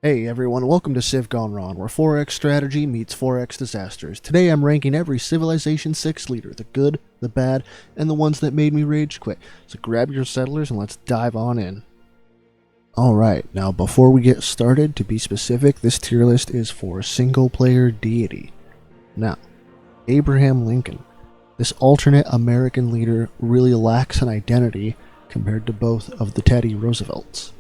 Hey everyone, welcome to Civ Gone Wrong, where 4x strategy meets 4x disasters. Today I'm ranking every Civilization 6 leader, the good, the bad, and the ones that made me rage quit. So grab your settlers and let's dive on in. Alright, now before we get started, to be specific, this tier list is for single player Deity. Now, Abraham Lincoln. This alternate American leader really lacks an identity compared to both of the Teddy Roosevelts.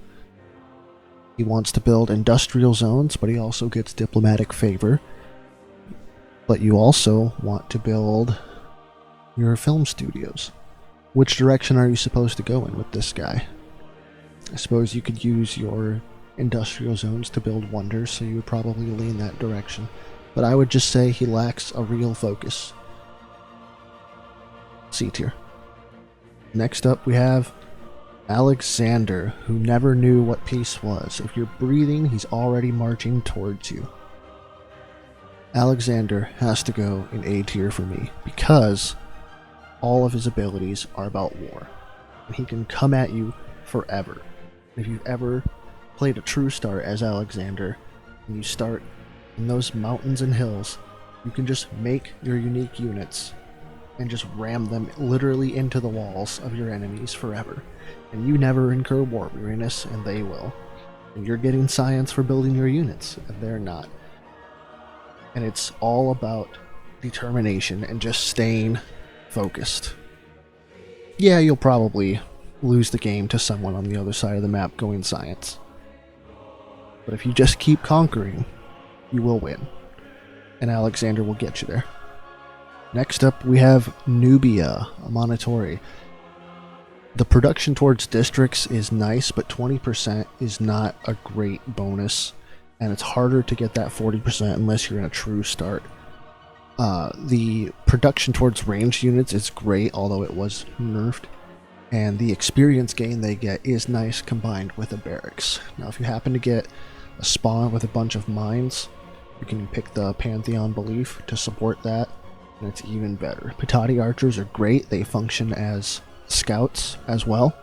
He wants to build industrial zones, but he also gets diplomatic favor. But you also want to build your film studios. Which direction are you supposed to go in with this guy? I suppose you could use your industrial zones to build wonders, so you would probably lean that direction. But I would just say he lacks a real focus. C tier. Next up we have Alexander, who never knew what peace was. If you're breathing, he's already marching towards you. Alexander has to go in A tier for me, because all of his abilities are about war. And he can come at you forever. If you've ever played a true start as Alexander, and you start in those mountains and hills, you can just make your unique units and just ram them literally into the walls of your enemies forever. And you never incur war weariness, and they will. And you're getting science for building your units, and they're not. And it's all about determination and just staying focused. Yeah, you'll probably lose the game to someone on the other side of the map going science. But if you just keep conquering, you will win. And Alexander will get you there. Next up, we have Nubia, a Monitori. The production towards districts is nice, but 20% is not a great bonus, and it's harder to get that 40% unless you're in a true start. The production towards ranged units is great, although it was nerfed, and the experience gain they get is nice combined with a barracks. Now, if you happen to get a spawn with a bunch of mines, you can pick the Pantheon Belief to support that, and it's even better. Petati archers are great. They function as scouts as well.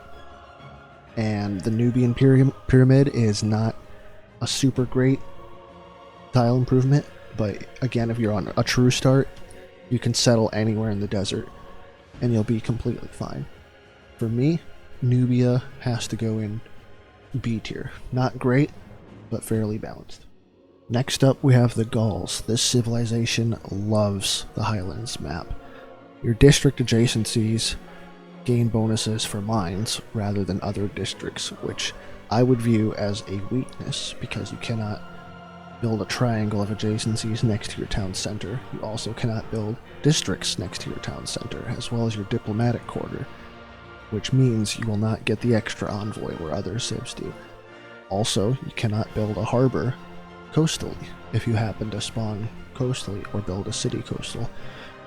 And the Nubian pyramid is not a super great tile improvement, but again, if you're on a true start, you can settle anywhere in the desert and you'll be completely fine. For me, Nubia has to go in B tier. Not great, but fairly balanced. Next up, we have the Gauls. This civilization loves the Highlands map. Your district adjacencies gain bonuses for mines rather than other districts, which I would view as a weakness because you cannot build a triangle of adjacencies next to your town center. You also cannot build districts next to your town center, as well as your diplomatic quarter, which means you will not get the extra envoy where other civs do. Also, you cannot build a harbor coastally if you happen to spawn coastally or build a city coastal.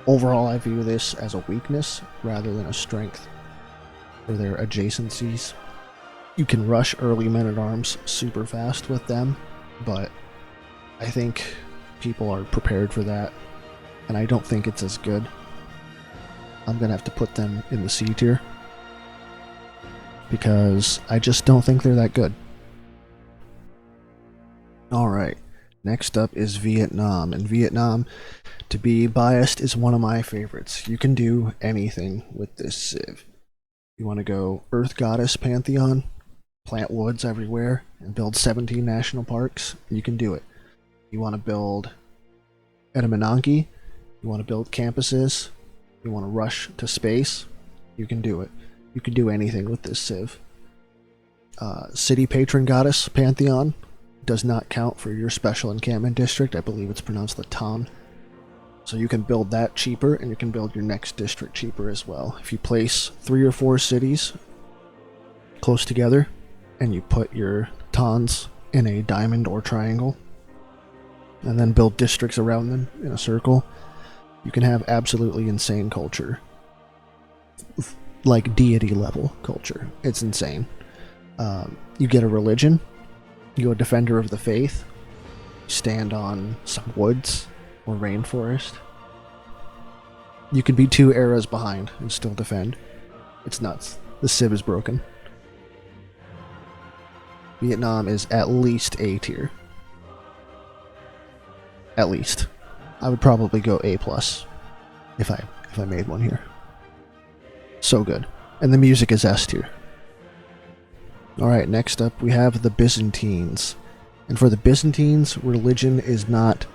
Overall, I view this as a weakness rather than a strength for their adjacencies. You can rush early men-at-arms super fast with them, but I think people are prepared for that, and I don't think it's as good. I'm gonna have to put them in the C tier because I just don't think they're that good. Alright, next up is Vietnam, and Vietnam, to be biased, is one of my favorites. You can do anything with this civ. You want to go Earth Goddess Pantheon, plant woods everywhere, and build 17 national parks, you can do it. You want to build Edamananki, you want to build campuses, you want to rush to space, you can do it. You can do anything with this civ. City Patron Goddess Pantheon does not count for your special encampment district. I believe it's pronounced the Tan. So you can build that cheaper, and you can build your next district cheaper as well. If you place 3 or 4 cities close together, and you put your Tans in a diamond or triangle, and then build districts around them in a circle, you can have absolutely insane culture. Like deity level culture. It's insane. You get a religion, you go defender of the faith, stand on some woods or rainforest. You could be 2 eras behind and still defend. It's nuts. The civ is broken. Vietnam is at least A tier. At least. I would probably go A plus if I made one here. So good. And the music is S tier. Alright, next up we have the Byzantines. And for the Byzantines, religion is not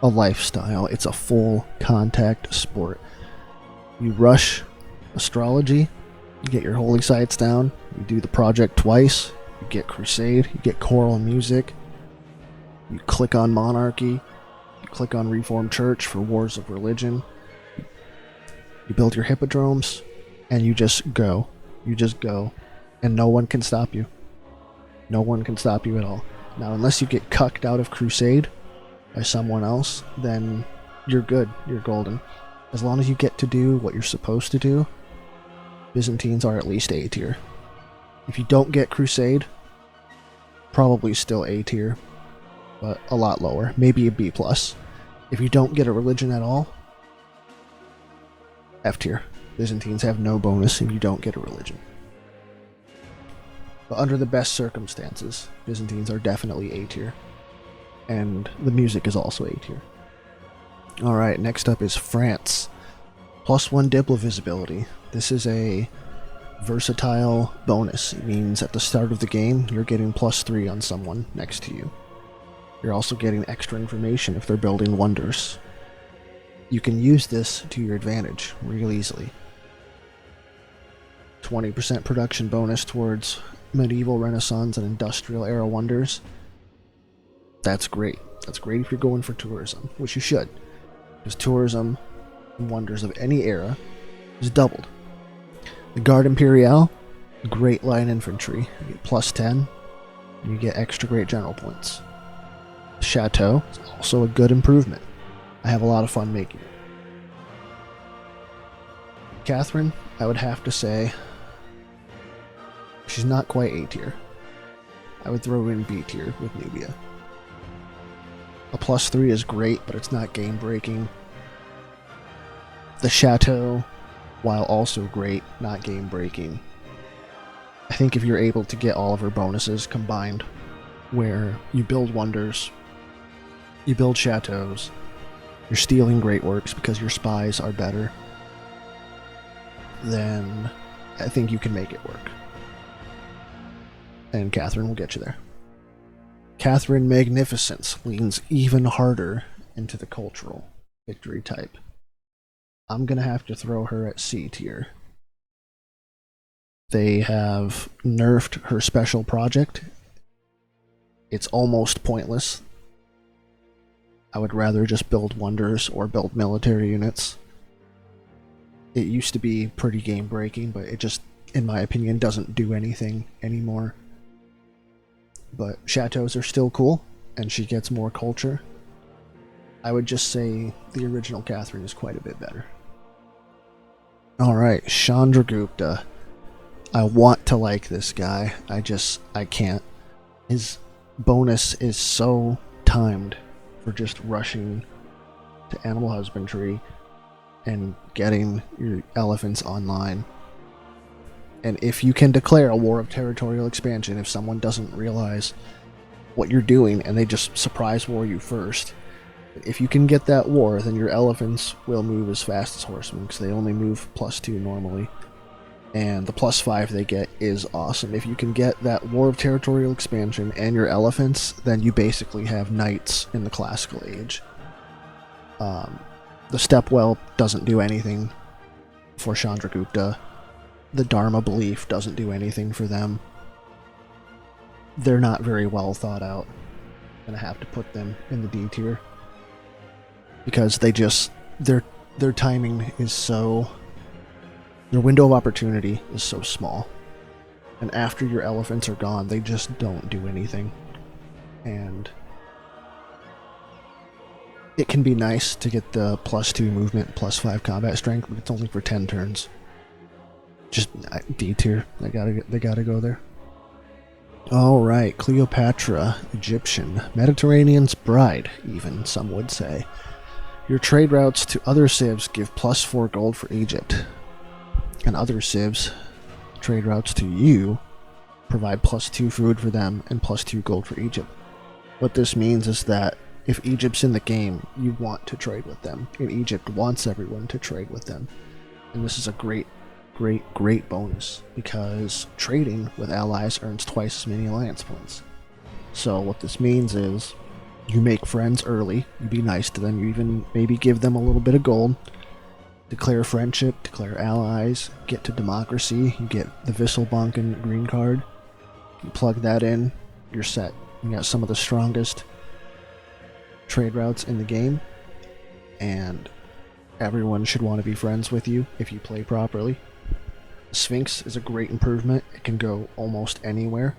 a lifestyle, it's a full contact sport. You rush astrology, you get your holy sites down, you do the project twice, you get crusade, you get choral music, you click on monarchy, you click on reformed church for wars of religion, you build your hippodromes, and you just go. You just go, and no one can stop you. No one can stop you at all. Now, unless you get cucked out of crusade by someone else, then you're good, you're golden. As long as you get to do what you're supposed to do, Byzantines are at least A tier. If you don't get crusade, probably still A tier, but a lot lower, maybe a B plus. If you don't get a religion at all, F tier. Byzantines have no bonus if you don't get a religion. But under the best circumstances, Byzantines are definitely A tier. And the music is also A tier. Alright, next up is France. +1 Diplo visibility. This is a versatile bonus. It means at the start of the game, you're getting +3 on someone next to you. You're also getting extra information if they're building wonders. You can use this to your advantage real easily. 20% production bonus towards medieval, Renaissance, and industrial era wonders. That's great. That's great if you're going for tourism, which you should. Because tourism and wonders of any era is doubled. The Garde Imperiale, great line infantry. You get +10, and you get extra great general points. The Chateau is also a good improvement. I have a lot of fun making it. Catherine, I would have to say, she's not quite A tier. I would throw her in B tier with Nubia. A +3 is great, but it's not game breaking. The Chateau, while also great, not game breaking. I think if you're able to get all of her bonuses combined, where you build wonders, you build chateaus, you're stealing great works because your spies are better, then I think you can make it work. And Catherine will get you there. Catherine Magnificence leans even harder into the cultural victory type. I'm gonna have to throw her at C tier. They have nerfed her special project. It's almost pointless. I would rather just build wonders or build military units. It used to be pretty game breaking, but it just, in my opinion, doesn't do anything anymore. But chateaus are still cool, and she gets more culture. I would just say the original Catherine is quite a bit better. Alright, Chandragupta. I want to like this guy. I can't. His bonus is so timed for just rushing to animal husbandry and getting your elephants online. And if you can declare a war of territorial expansion, if someone doesn't realize what you're doing and they just surprise war you first, if you can get that war, then your elephants will move as fast as horsemen, because they only move +2 normally. And the +5 they get is awesome. If you can get that war of territorial expansion and your elephants, then you basically have knights in the classical age. The Stepwell doesn't do anything for Chandragupta. The Dharma belief doesn't do anything for them. They're not very well thought out. I'm gonna have to put them in the D tier. Because they just, their timing is so, their window of opportunity is so small. And after your elephants are gone, they just don't do anything. And it can be nice to get the +2 movement, +5 combat strength, but it's only for 10 turns. Just D tier. They gotta go there. Alright, Cleopatra, Egyptian, Mediterranean's bride, even some would say. Your trade routes to other civs give +4 gold for Egypt. And other civs, trade routes to you, provide +2 food for them and +2 gold for Egypt. What this means is that if Egypt's in the game, you want to trade with them. And Egypt wants everyone to trade with them. And this is a great, great bonus, because trading with allies earns twice as many alliance points. So what this means is you make friends early, you be nice to them, you even maybe give them a little bit of gold, declare friendship, declare allies, get to democracy, you get the Visselbanken green card, you plug that in, you're set. You got some of the strongest trade routes in the game, and everyone should want to be friends with you if you play properly. Sphinx is a great improvement. It can go almost anywhere.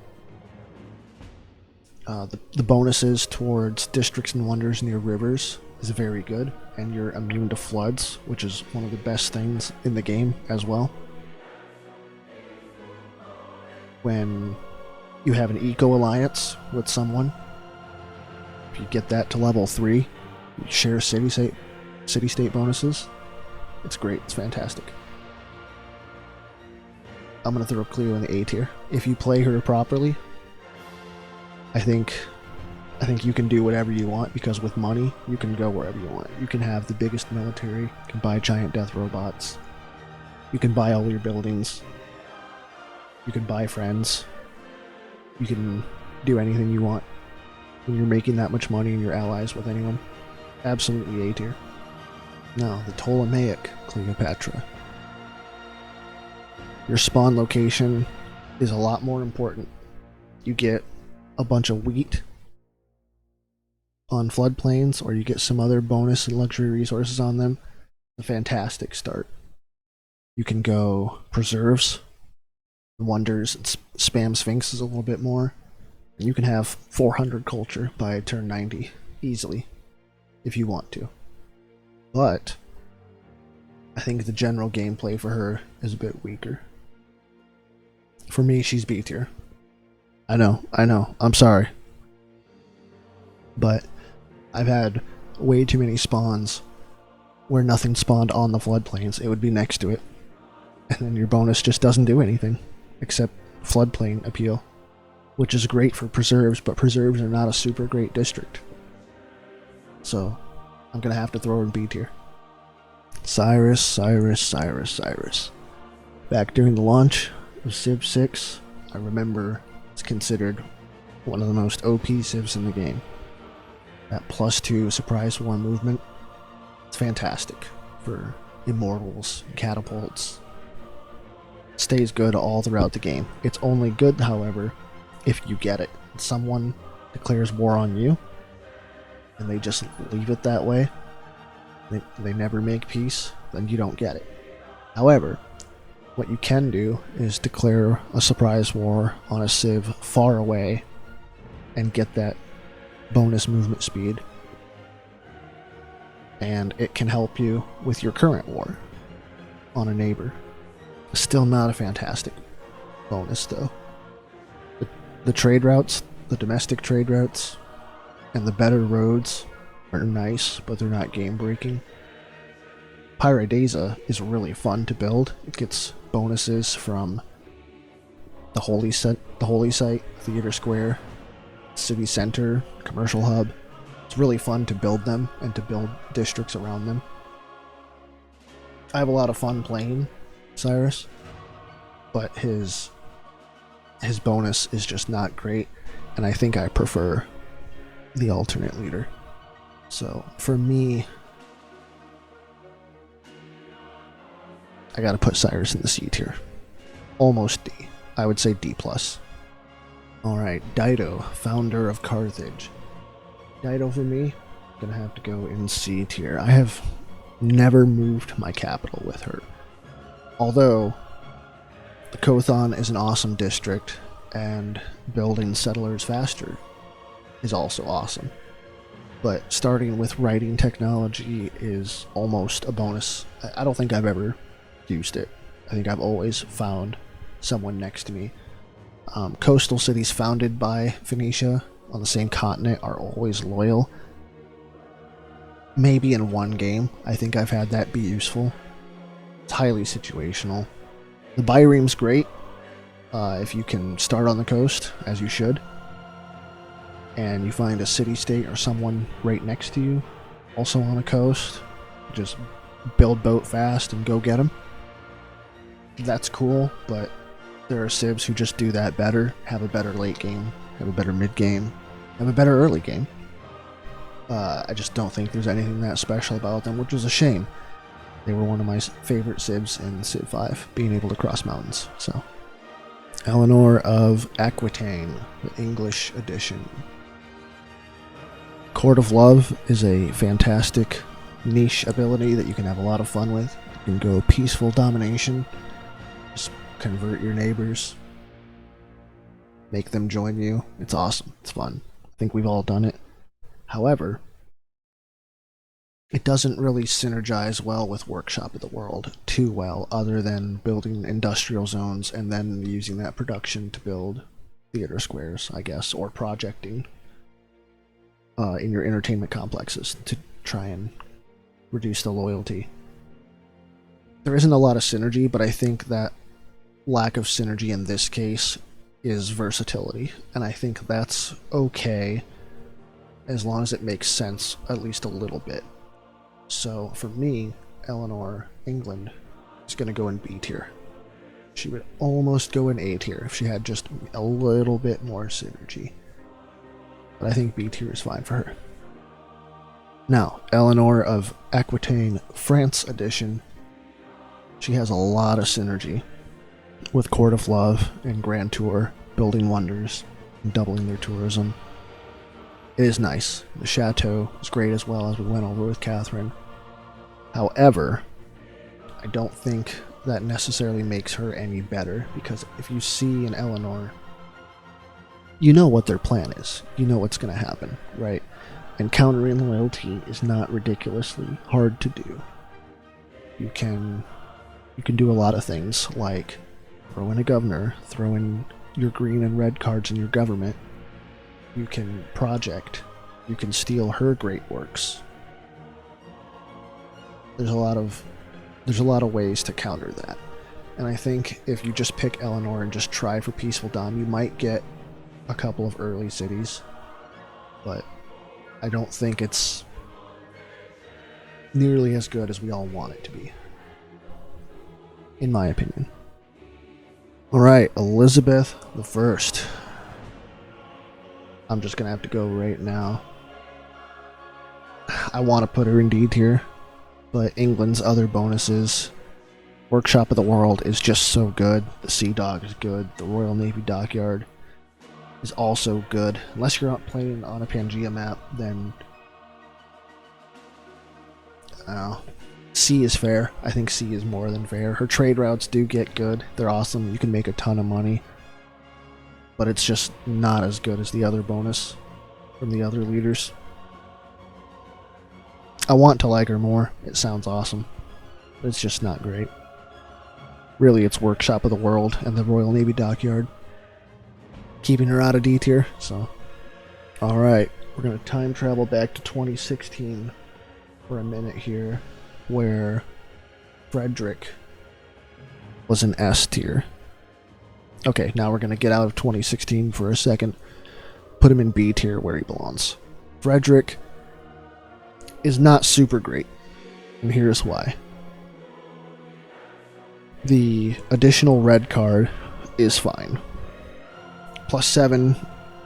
The bonuses towards districts and wonders near rivers is very good, and you're immune to floods, which is one of the best things in the game as well. When you have an eco alliance with someone, if you get that to level 3, you share city-state bonuses. It's great. It's fantastic. I'm going to throw Cleo in the A tier. If you play her properly, I think you can do whatever you want, because with money, you can go wherever you want. You can have the biggest military, you can buy giant death robots, you can buy all your buildings, you can buy friends, you can do anything you want. When you're making that much money and you're allies with anyone, absolutely A tier. Now, the Ptolemaic Cleopatra. Your spawn location is a lot more important. You get a bunch of wheat on floodplains, or you get some other bonus and luxury resources on them. A fantastic start. You can go preserves, wonders, and spam sphinxes a little bit more. And you can have 400 culture by turn 90 easily if you want to. But I think the general gameplay for her is a bit weaker. For me, she's B tier. I know, I'm sorry. But I've had way too many spawns where nothing spawned on the floodplains. It would be next to it. And then your bonus just doesn't do anything except floodplain appeal, which is great for preserves, but preserves are not a super great district. So I'm going to have to throw her in B tier. Cyrus. Back during the launch of Civ 6, I remember it's considered one of the most OP civs in the game. That +2 surprise war movement, it's fantastic for immortals and catapults. Stays good all throughout the game. It's only good, however, if you get it. Someone declares war on you, and they just leave it that way. They never make peace, then you don't get it. However, what you can do is declare a surprise war on a civ far away and get that bonus movement speed. And it can help you with your current war on a neighbor. Still not a fantastic bonus though. The trade routes, the domestic trade routes, and the better roads are nice, but they're not game breaking. Pyrodeza is really fun to build. It gets bonuses from the Holy Site, Theater Square, City Center, Commercial Hub. It's really fun to build them and to build districts around them. I have a lot of fun playing Cyrus, but his bonus is just not great, and I think I prefer the alternate leader. So for me, I gotta put Cyrus in the C tier. Almost D. I would say D+. Alright, Dido, founder of Carthage. Dido for me, gonna have to go in C tier. I have never moved my capital with her. Although, the Kothon is an awesome district, and building settlers faster is also awesome. But starting with writing technology is almost a bonus. I don't think I've ever used it. I think I've always found someone next to me. Coastal cities founded by Phoenicia on the same continent are always loyal. Maybe in one game, I think I've had that be useful. It's highly situational. The Bireme's great if you can start on the coast, as you should. and you find a city-state or someone right next to you, also on a coast, just build boat fast and go get them. That's cool, but there are civs who just do that better, have a better late game, have a better mid game, have a better early game. I just don't think there's anything that special about them, which is a shame. They were one of my favorite civs in Civ 5, being able to cross mountains. So, Eleanor of Aquitaine, the English edition. Court of Love is a fantastic niche ability that you can have a lot of fun with. You can go peaceful domination, just convert your neighbors, make them join you. It's awesome. It's fun. I think we've all done it. However, it doesn't really synergize well with Workshop of the World too well, other than building industrial zones and then using that production to build theater squares, I guess, or projecting in your entertainment complexes to try and reduce the loyalty. There isn't a lot of synergy, but I think that lack of synergy in this case is versatility, and I think that's okay as long as it makes sense at least a little bit. So for me, Eleanor, England, is going to go in B tier. She would almost go in A tier if she had just a little bit more synergy. But I think B tier is fine for her. Now, Eleanor of Aquitaine, France edition. She has a lot of synergy with Court of Love and Grand Tour, building wonders and doubling their tourism. It is nice. The chateau is great as well, as we went over with Catherine. However, I don't think that necessarily makes her any better, because if you see an Eleanor, you know what their plan is. You know what's going to happen, right? And countering loyalty is not ridiculously hard to do. You can do a lot of things, like throw in a governor, throw in your green and red cards in your government. You can project. You can steal her great works. There's a lot of ways to counter that. And I think if you just pick Eleanor and just try for peaceful dom, you might get a couple of early cities, but I don't think it's nearly as good as we all want it to be, in my opinion. Alright, Elizabeth I. I'm just gonna have to go right now. I want to put her in D tier, but England's other bonuses, Workshop of the World is just so good. The Sea Dog is good. The Royal Navy Dockyard is also good. Unless you're not playing on a Pangea map, then C is fair. I think C is more than fair. Her trade routes do get good. They're awesome. You can make a ton of money. But it's just not as good as the other bonus from the other leaders. I want to like her more. It sounds awesome. But it's just not great. Really, it's Workshop of the World and the Royal Navy Dockyard keeping her out of D tier. So, alright. We're going to time travel back to 2016 for a minute here, where Frederick was an S tier. Okay, now we're going to get out of 2016 for a second. Put him in B tier where he belongs. Frederick is not super great, and here's why. The additional red card is fine. +7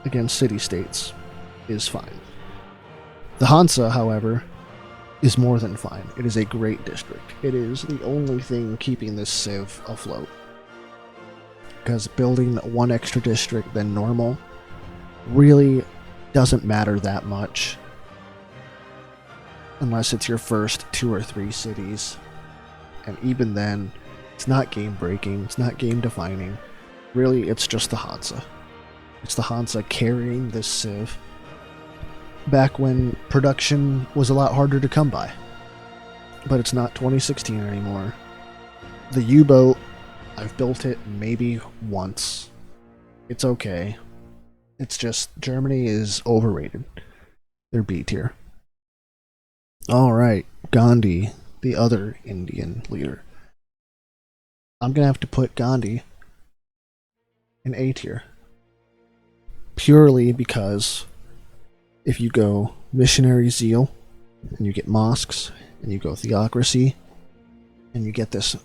against city-states is fine. The Hansa, however, is more than fine. It is a great district. It is the only thing keeping this civ afloat. Because building one extra district than normal really doesn't matter that much, unless it's your first 2 or 3 cities. And even then, it's not game breaking, it's not game defining. Really, it's just the Hansa. It's the Hansa carrying this civ back when production was a lot harder to come by. But it's not 2016 anymore. The U-boat, I've built it maybe once. It's okay. It's just Germany is overrated. They're B tier. Alright, Gandhi, the other Indian leader. I'm gonna have to put Gandhi in A tier. Purely because If you go Missionary Zeal, and you get Mosques, and you go Theocracy, and you get this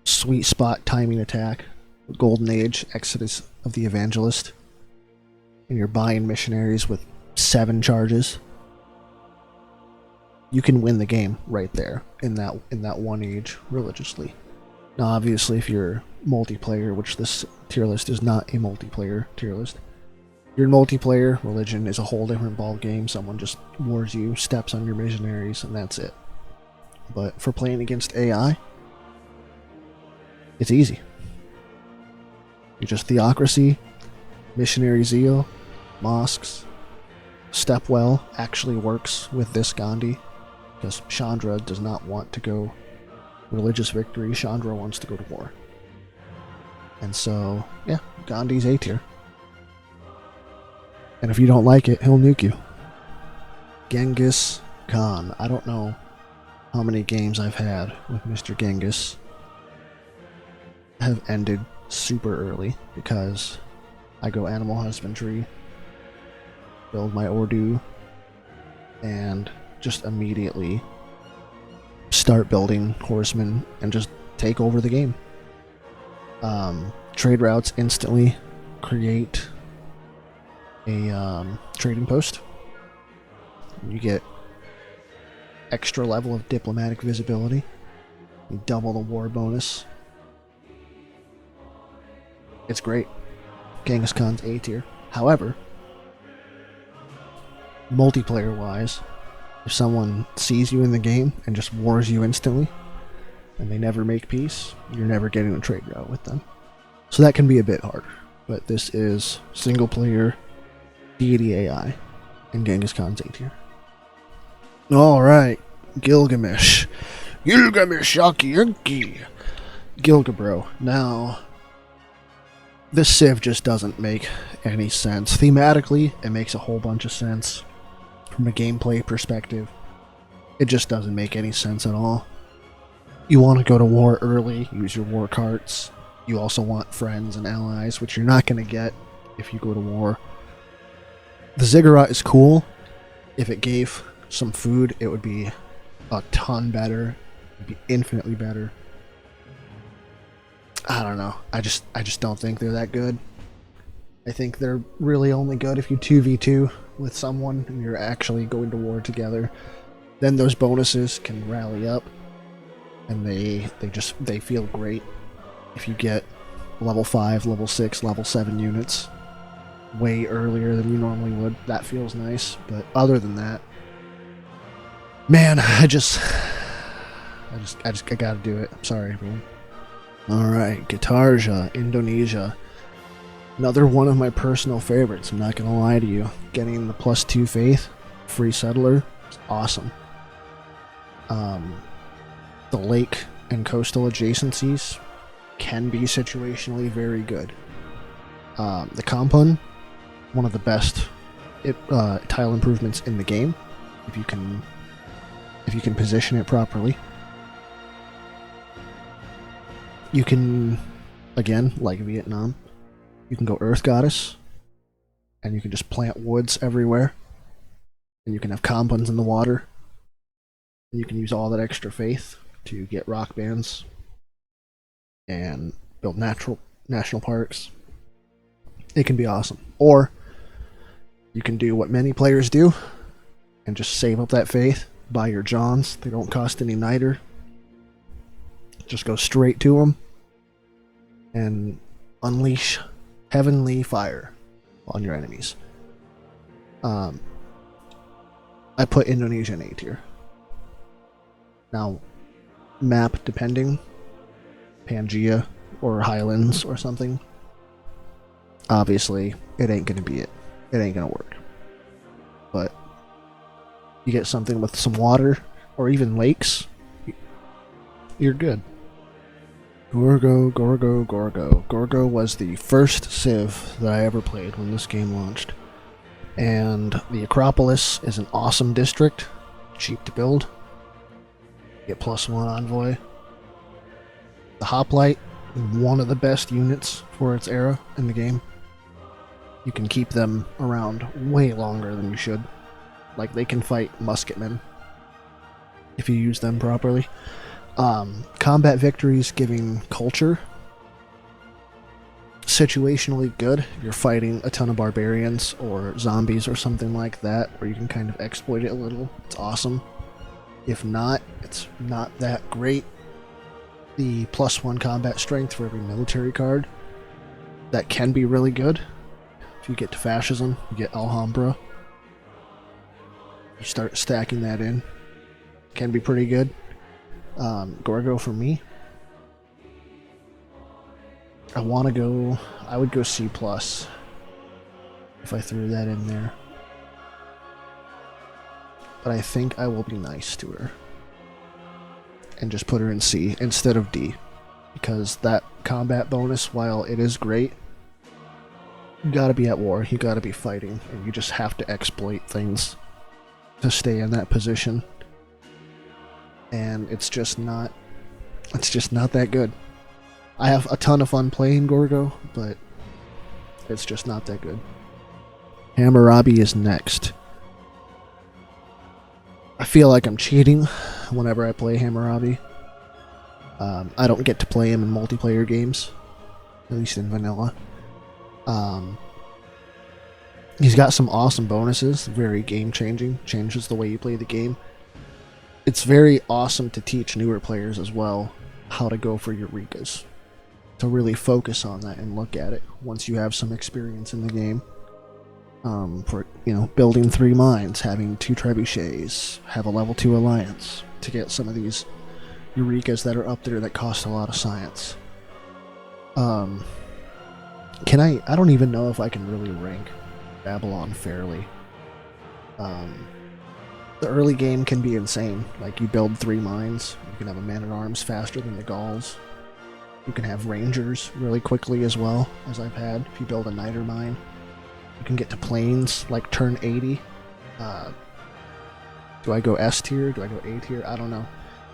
sweet spot timing attack, Golden Age, Exodus of the Evangelist, and you're buying missionaries with 7 charges, you can win the game right there in that one age religiously. Now, obviously, if you're multiplayer, which this tier list is not a multiplayer tier list, if you're in multiplayer, religion is a whole different ball game. Someone just wars you, steps on your missionaries, and that's it. But for playing against AI, it's easy. You just Theocracy, Missionary Zeal, Mosques. Stepwell actually works with this Gandhi, because Chandra does not want to go religious victory. Chandra wants to go to war. And so, yeah, Gandhi's A tier. And if you don't like it, he'll nuke you. Genghis Khan. I don't know how many games I've had with Mr. Genghis have ended super early because I go animal husbandry, build my Ordu, and just immediately start building horsemen and just take over the game. Trade routes instantly create a trading post. You get extra level of diplomatic visibility. You double the war bonus. It's great. Genghis Khan's A tier. However, multiplayer wise, if someone sees you in the game and just wars you instantly, and they never make peace, you're never getting a trade route with them. So that can be a bit harder. But this is single player Deity AI and Genghis Khan's A tier. Alright, Gilgamesh. Gilgamesh Yaki. Gilgabro. Now, this civ just doesn't make any sense. Thematically, it makes a whole bunch of sense. From a gameplay perspective, it just doesn't make any sense at all. You want to go to war early, use your war carts. You also want friends and allies, which you're not going to get if you go to war. The ziggurat is cool. If it gave some food, it would be a ton better. It would be infinitely better. I don't know. I just don't think they're that good. I think they're really only good if you 2v2 with someone and you're actually going to war together. Then those bonuses can rally up, and they feel great. If you get level 5, level 6, level 7 units way earlier than you normally would, that feels nice. But other than that, man, I gotta do it. I'm sorry, everyone. Alright, Gitarja, Indonesia. Another one of my personal favorites, I'm not gonna lie to you. Getting the +2 faith, free settler, is awesome. The lake and coastal adjacencies can be situationally very good. The compound, one of the best tile improvements in the game, if you can position it properly. You can, again, like Vietnam, you can go Earth Goddess, and you can just plant woods everywhere, and you can have compounds in the water, and you can use all that extra faith to get rock bands and build national parks. It can be awesome. Or you can do what many players do and just save up that faith, buy your Johns. They don't cost any niter. Just go straight to them and unleash heavenly fire on your enemies. I put Indonesia in A tier. Now, map depending, Pangea or Highlands or something, obviously it ain't gonna be it. It ain't gonna work. But you get something with some water or even lakes, you're good. Gorgo. Gorgo was the first civ that I ever played when this game launched. And the Acropolis is an awesome district, cheap to build. Get +1 envoy. The Hoplite, one of the best units for its era in the game. You can keep them around way longer than you should. Like, they can fight musketmen if you use them properly. Combat victories giving culture. Situationally good if you're fighting a ton of barbarians or zombies or something like that, where you can kind of exploit it a little. It's awesome. If not, it's not that great. The +1 combat strength for every military card, that can be really good. If you get to fascism, you get Alhambra. You start stacking that in. Can be pretty good. Gorgo for me. I would go C+, if I threw that in there. But I think I will be nice to her and just put her in C instead of D, because that combat bonus, while it is great, you gotta be at war, you gotta be fighting, and you just have to exploit things to stay in that position. And it's just not that good. I have a ton of fun playing Gorgo, but it's just not that good. Hammurabi is next. I feel like I'm cheating whenever I play Hammurabi. I don't get to play him in multiplayer games, at least in vanilla. He's got some awesome bonuses, very game-changing, changes the way you play the game. It's very awesome to teach newer players as well how to go for Eurekas, to really focus on that and look at it once you have some experience in the game. For, building 3 mines, having 2 trebuchets, have a level 2 alliance, to get some of these Eurekas that are up there that cost a lot of science. I don't even know if I can really rank Babylon fairly. The early game can be insane. Like, you build 3 mines, you can have a man-at-arms faster than the Gauls. You can have rangers really quickly as well, as I've had. If you build a niter mine, you can get to planes like turn 80. Do I go S tier? Do I go A tier? I don't know.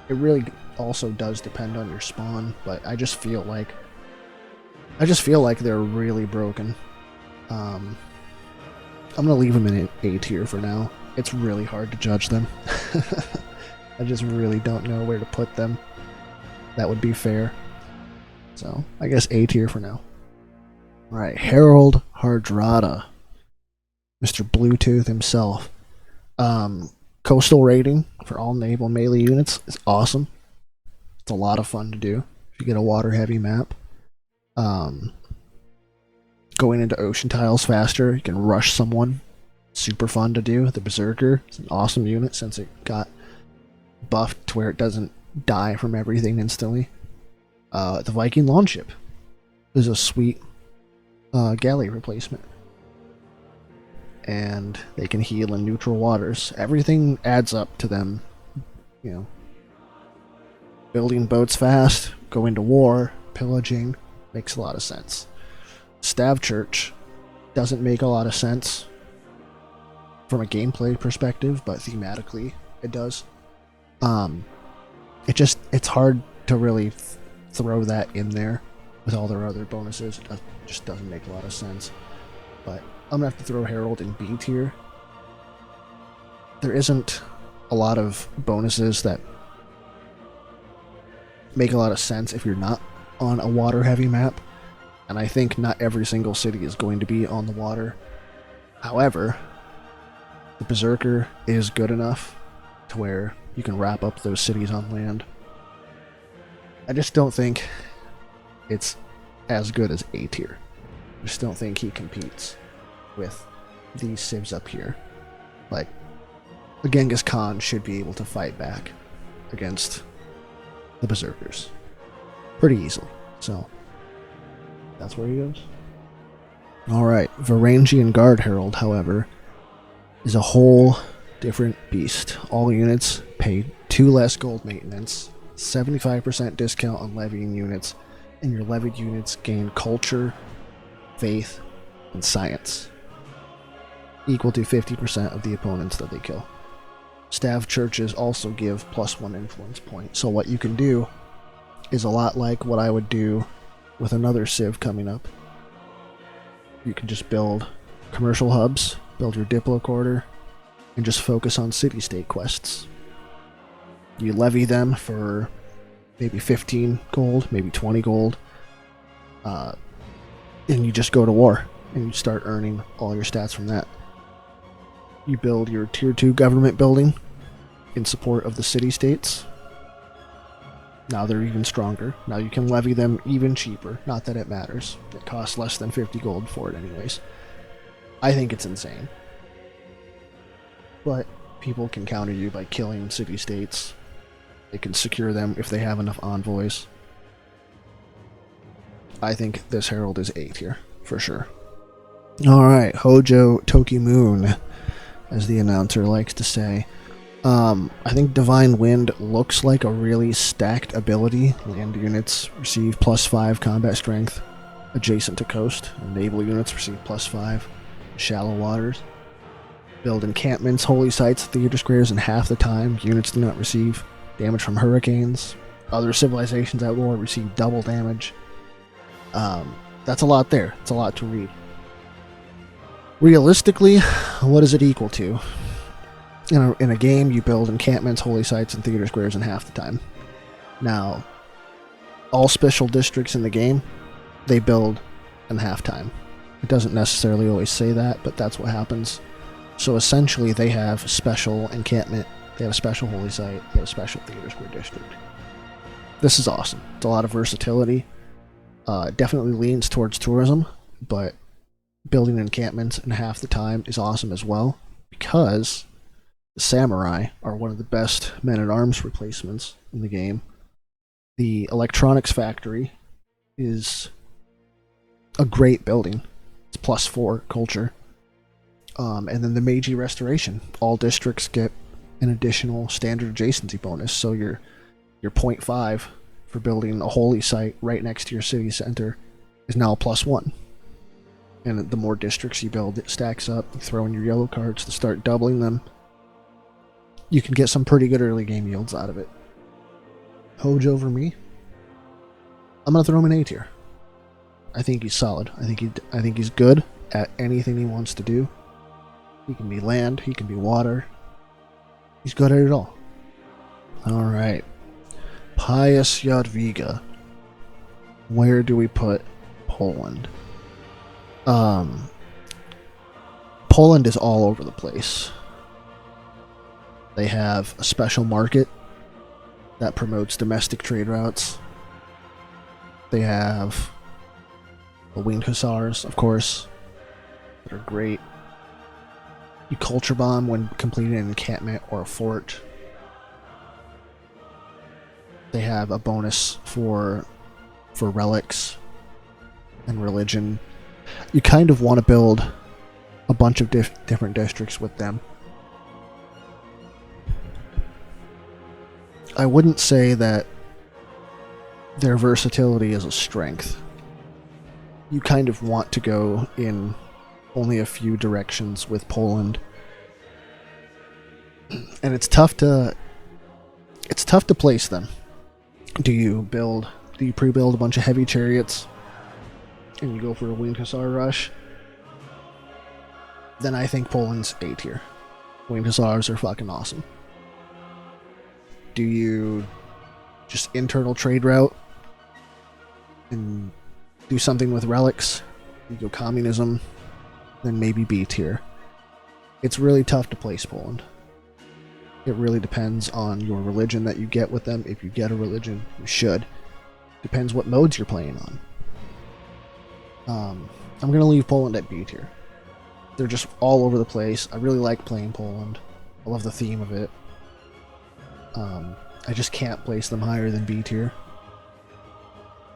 It really also does depend on your spawn, but I just feel like they're really broken. I'm gonna leave them in A tier for now. It's really hard to judge them. I just really don't know where to put them. That would be fair. So, I guess A tier for now. Alright, Harold Hardrada. Mr. Bluetooth himself. Coastal rating for all naval melee units is awesome. It's a lot of fun to do if you get a water-heavy map. Going into ocean tiles faster, you can rush someone. Super fun to do. The Berserker is an awesome unit since it got buffed to where it doesn't die from everything instantly. The Viking Longship is a sweet galley replacement. And they can heal in neutral waters. Everything adds up to them, building boats fast, going to war, pillaging, makes a lot of sense. Stav Church doesn't make a lot of sense from a gameplay perspective, but thematically it does. It's hard to really throw that in there with all their other bonuses. It just doesn't make a lot of sense. But I'm gonna have to throw Herald in B tier. There isn't a lot of bonuses that make a lot of sense if you're not on a water-heavy map, and I think not every single city is going to be on the water. However, the Berserker is good enough to where you can wrap up those cities on land. I just don't think it's as good as A tier. I just don't think he competes with these civs up here. Like, the Genghis Khan should be able to fight back against the Berserkers pretty easily. So, that's where he goes. Alright, Varangian Guard Herald, however, is a whole different beast. All units pay 2 less gold maintenance, 75% discount on levying units, and your levied units gain culture, faith, and science, equal to 50% of the opponents that they kill. Stav churches also give +1 influence point, so what you can do is a lot like what I would do with another civ coming up. You can just build commercial hubs, build your Diplo quarter, and just focus on city-state quests. You levy them for maybe 15 gold, maybe 20 gold, and you just go to war, and you start earning all your stats from that. You build your tier 2 government building in support of the city-states. Now they're even stronger. Now you can levy them even cheaper. Not that it matters. It costs less than 50 gold for it anyways. I think it's insane. But people can counter you by killing city-states. They can secure them if they have enough envoys. I think this herald is A tier, for sure. Alright, Hojo Tokimoon, as the announcer likes to say. I think Divine Wind looks like a really stacked ability. Land units receive +5 combat strength adjacent to coast, and naval units receive +5 shallow waters. Build encampments, holy sites, theater squares in half the time. Units do not receive damage from hurricanes. Other civilizations at war receive double damage. That's a lot there. It's a lot to read. Realistically, what is it equal to? In a game, you build encampments, holy sites, and theater squares in half the time. Now, all special districts in the game, they build in half time. It doesn't necessarily always say that, but that's what happens. So essentially, they have special encampment, they have a special holy site, they have a special theater square district. This is awesome. It's a lot of versatility. Definitely leans towards tourism, but building encampments in half the time is awesome as well, because the samurai are one of the best men-at-arms replacements in the game. The electronics factory is a great building. It's +4 culture. And then the Meiji Restoration. All districts get an additional standard adjacency bonus, so your 0.5 for building a holy site right next to your city center is now +1. And the more districts you build, it stacks up. You throw in your yellow cards to start doubling them. You can get some pretty good early game yields out of it. Hojo over me. I'm gonna throw him in A tier. I think he's solid. I think he's good at anything he wants to do. He can be land. He can be water. He's good at it all. All right. Pius Jadwiga. Where do we put Poland? Poland is all over the place. They have a special market that promotes domestic trade routes. They have the Winged Hussars, of course, that are great. You culture bomb when completing an encampment or a fort. They have a bonus for relics and religion. You kind of want to build a bunch of different districts with them. I wouldn't say that their versatility is a strength. You kind of want to go in only a few directions with Poland. And it's tough to place them. Do you pre-build a bunch of heavy chariots and you go for a Winged Hussar rush? Then I think Poland's A tier. Winged Hussars are fucking awesome. Do you just internal trade route and do something with relics? You go communism, then maybe B tier. It's really tough to place Poland. It really depends on your religion that you get with them. If you get a religion, you should. Depends what modes you're playing on. I'm going to leave Poland at B tier. They're just all over the place. I really like playing Poland. I love the theme of it. I just can't place them higher than B tier.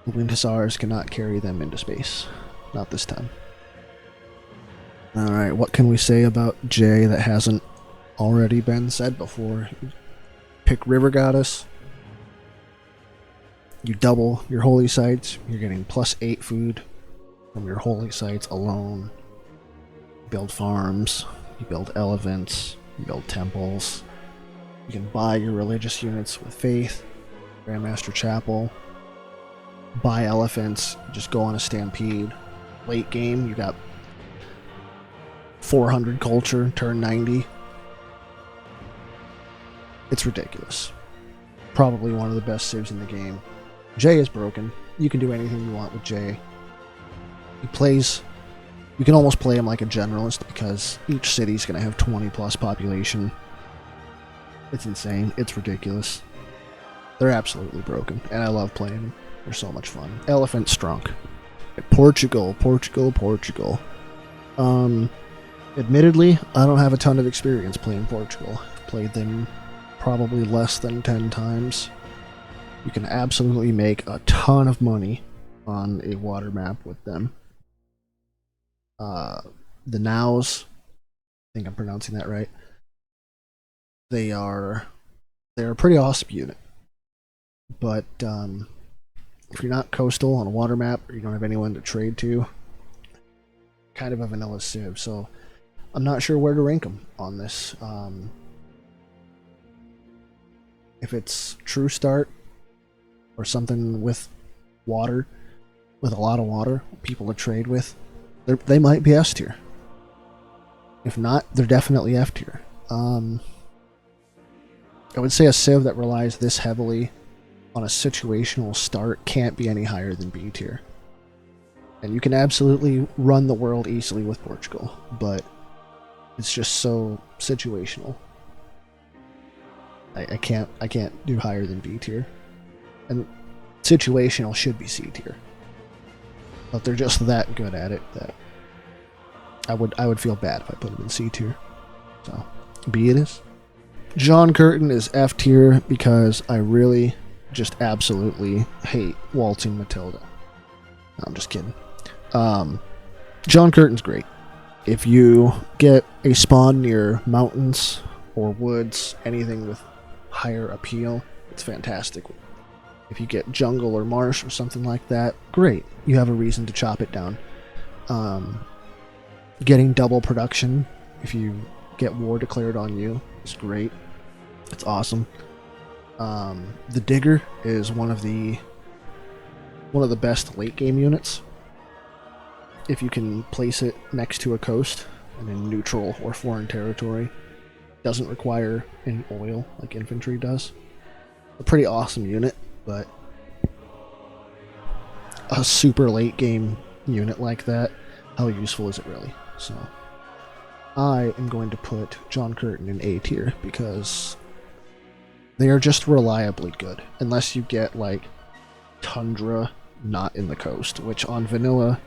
The Winged Hussars cannot carry them into space. Not this time. Alright, what can we say about J that hasn't already been said before? Pick River Goddess. You double your holy sites. You're getting +8 food from your holy sites alone. You build farms. You build elephants. You build temples. You can buy your religious units with Faith, Grandmaster Chapel. Buy elephants. Just go on a stampede. Late game, you got 400 culture, turn 90. It's ridiculous. Probably one of the best civs in the game. Jay is broken. You can do anything you want with Jay. He plays... You can almost play him like a generalist because each city's going to have 20 plus population. It's insane. It's ridiculous. They're absolutely broken, and I love playing them. They're so much fun. Elephant Strunk. Portugal. Admittedly, I don't have a ton of experience playing Portugal. I've played them probably less than 10 times. You can absolutely make a ton of money on a water map with them. The Nows, I think I'm pronouncing that right. They're a pretty awesome unit. But if you're not coastal on a water map, or you don't have anyone to trade to, kind of a vanilla civ. So I'm not sure where to rank them on this. If it's true start or something with water, with a lot of water, people to trade with, they might be S tier. If not, they're definitely F tier. I would say a civ that relies this heavily on a situational start can't be any higher than B tier. And you can absolutely run the world easily with Portugal, but it's just so situational. I can't do higher than B tier. And situational should be C tier. But they're just that good at it that I would feel bad if I put them in C tier. So B it is. John Curtin is F tier because I really just absolutely hate Waltzing Matilda. No, I'm just kidding. John Curtin's great. If you get a spawn near mountains or woods, anything with higher appeal, it's fantastic. If you get jungle or marsh or something like that, great. You have a reason to chop it down. Getting double production, if you get war declared on you, is great. It's awesome. The Digger is one of the best late game units. If you can place it next to a coast and in neutral or foreign territory, doesn't require any oil like infantry does. A pretty awesome unit, but a super late game unit like that, how useful is it really? So I am going to put John Curtin in A tier because they are just reliably good. Unless you get like Tundra not in the coast, which on vanilla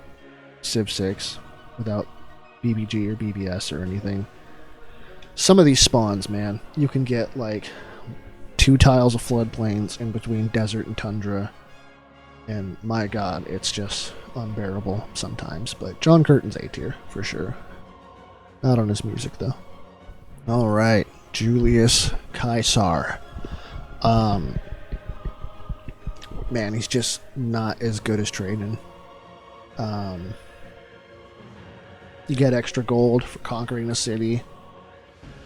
Civ 6 without BBG or BBS or anything, some of these spawns, man, you can get like 2 tiles of floodplains in between desert and tundra, and my god, it's just unbearable sometimes. But John Curtin's A tier for sure. Not on his music though. Alright, Julius Caesar. Man, he's just not as good as trading. You get extra gold for conquering a city.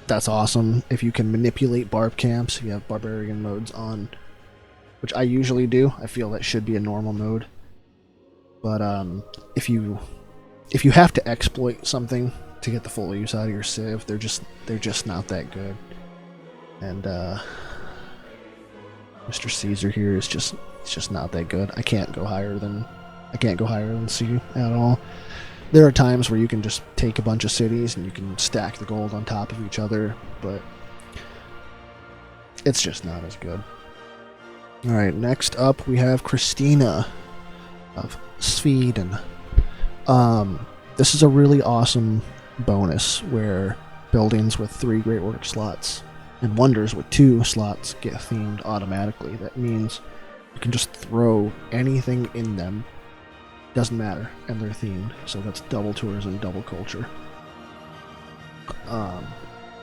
That's awesome. If you can manipulate barb camps, you have barbarian modes on, which I usually do. I feel that should be a normal mode. But if you have to exploit something to get the full use out of your civ, they're just not that good. And Mr. Caesar here is just not that good. I can't go higher than C at all. There are times where you can just take a bunch of cities and you can stack the gold on top of each other, but it's just not as good. Alright, next up we have Christina of Sweden. This is a really awesome bonus where buildings with 3 Great Work slots and wonders with 2 slots get themed automatically. That means you can just throw anything in them, doesn't matter, and they're themed. So that's double tourism, double culture.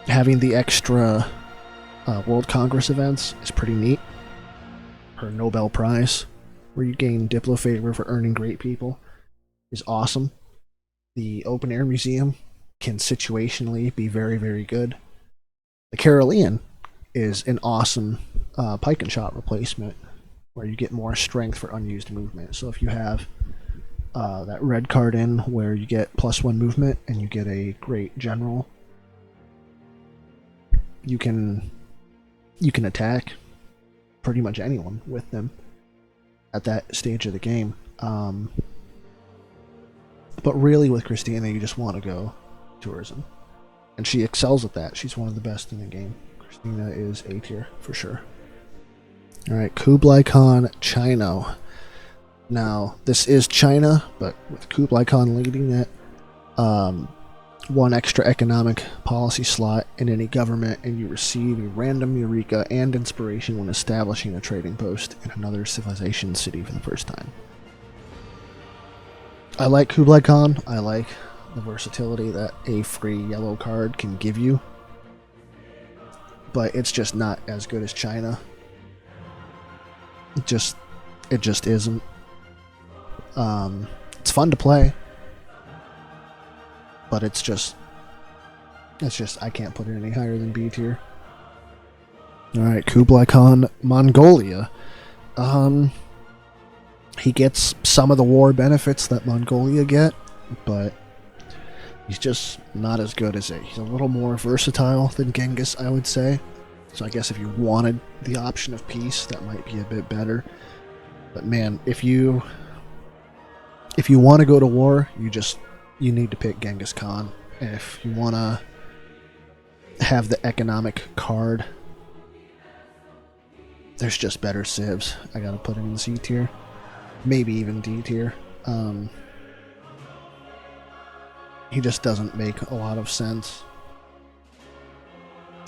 Having the extra World Congress events is pretty neat. Her Nobel Prize, where you gain Diplo favor for earning great people, is awesome. The Open Air Museum can situationally be very, very good. The Carolean is an awesome pike and shot replacement, where you get more strength for unused movement. So if you have that red card in where you get +1 movement and you get a great general, you can you can attack pretty much anyone with them at that stage of the game. But really, with Christina, you just want to go tourism. And she excels at that. She's one of the best in the game. Christina is A tier for sure. Alright, Kublai Khan, China. Now, this is China, but with Kublai Khan leading it, one extra economic policy slot in any government, and you receive a random eureka and inspiration when establishing a trading post in another civilization city for the first time. I like Kublai Khan. I like the versatility that a free yellow card can give you, but it's just not as good as China. It just isn't. It's fun to play, but it's just I can't put it any higher than B tier. All right, Kublai Khan, Mongolia. He gets some of the war benefits that Mongolia get, but he's just not as good as it. He's a little more versatile than Genghis, I would say. So I guess if you wanted the option of peace, that might be a bit better. But man, if you want to go to war, you need to pick Genghis Khan. And if you want to have the economic card, there's just better civs. I gotta put him in C tier. Maybe even D tier. He just doesn't make a lot of sense.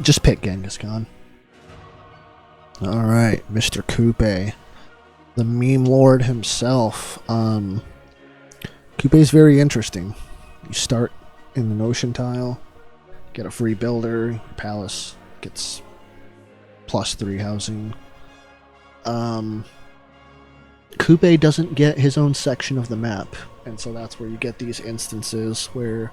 Just pick Genghis Khan. Alright, Mr. Coupe. The meme lord himself. Coupe is very interesting. You start in the Notion tile, get a free builder, your palace gets +3 housing. Coupe doesn't get his own section of the map, and so that's where you get these instances where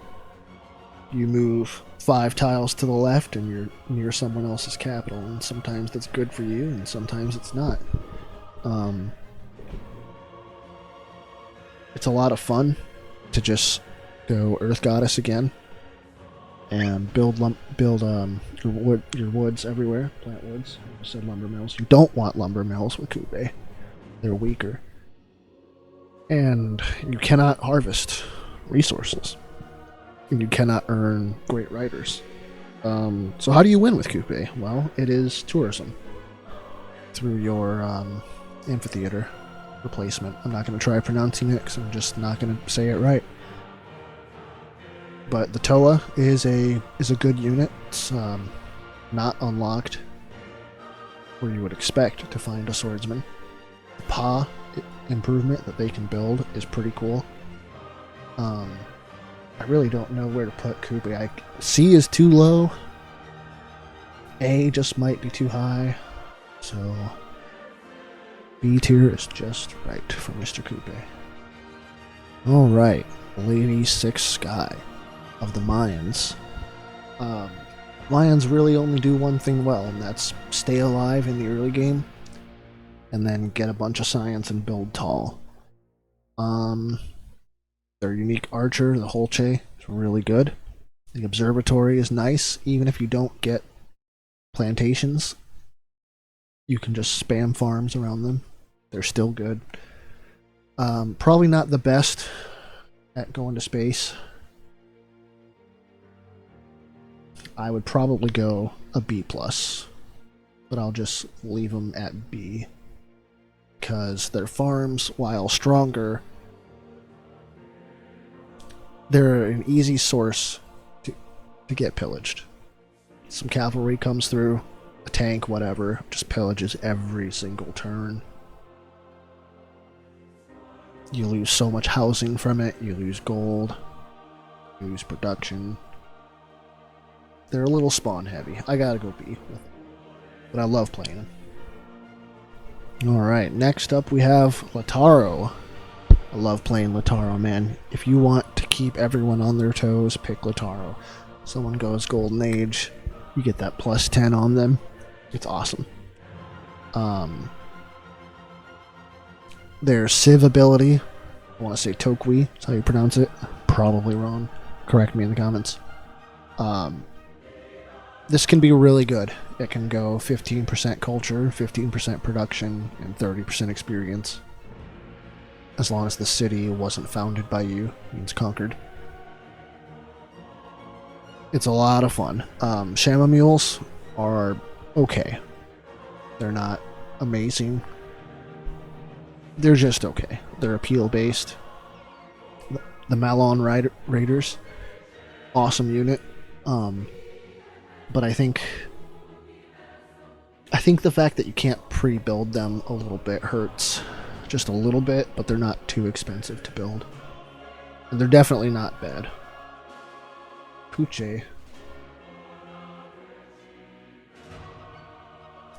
you move 5 tiles to the left and you're near someone else's capital, and sometimes that's good for you and sometimes it's not. It's a lot of fun to just go Earth Goddess again and build your woods everywhere. Plant woods. I said lumber mills. You don't want lumber mills with Coupe. They're weaker. And you cannot harvest resources. And you cannot earn great writers. So how do you win with Coupe? Well, it is tourism. Through your amphitheater replacement. I'm not going to try pronouncing it because I'm just not going to say it right. But the Toa is a good unit. It's not unlocked where you would expect to find a swordsman. The Pa improvement that they can build is pretty cool. I really don't know where to put Coupe. C is too low. A just might be too high. So B tier is just right for Mr. Coupe. Alright, Lady Six Sky of the Mayans. Mayans really only do one thing well, and that's stay alive in the early game and then get a bunch of science and build tall. Their unique archer, the Holche, is really good. The observatory is nice, even if you don't get plantations. You can just spam farms around them. They're still good. Probably not the best at going to space. I would probably go a B+, but I'll just leave them at B. Because their farms, while stronger, they're an easy source to get pillaged. Some cavalry comes through, a tank, whatever, just pillages every single turn. You lose so much housing from it, you lose gold, you lose production. They're a little spawn heavy. I gotta go B with it. But I love playing them. Alright, next up we have Lataro. I love playing Lataro, man. If you want to keep everyone on their toes, pick Lataro. Someone goes Golden Age, you get that +10 on them. It's awesome. Their Civ ability, I want to say Tokwi, that's how you pronounce it. Probably wrong. Correct me in the comments. This can be really good. It can go 15% culture, 15% production, and 30% experience. As long as the city wasn't founded by you, means conquered. It's a lot of fun. Shama mules are okay. They're not amazing. They're just okay. They're appeal based. The Malon Raiders, awesome unit. But I think the fact that you can't pre-build them a little bit hurts. Just a little bit, but they're not too expensive to build. And they're definitely not bad. Puche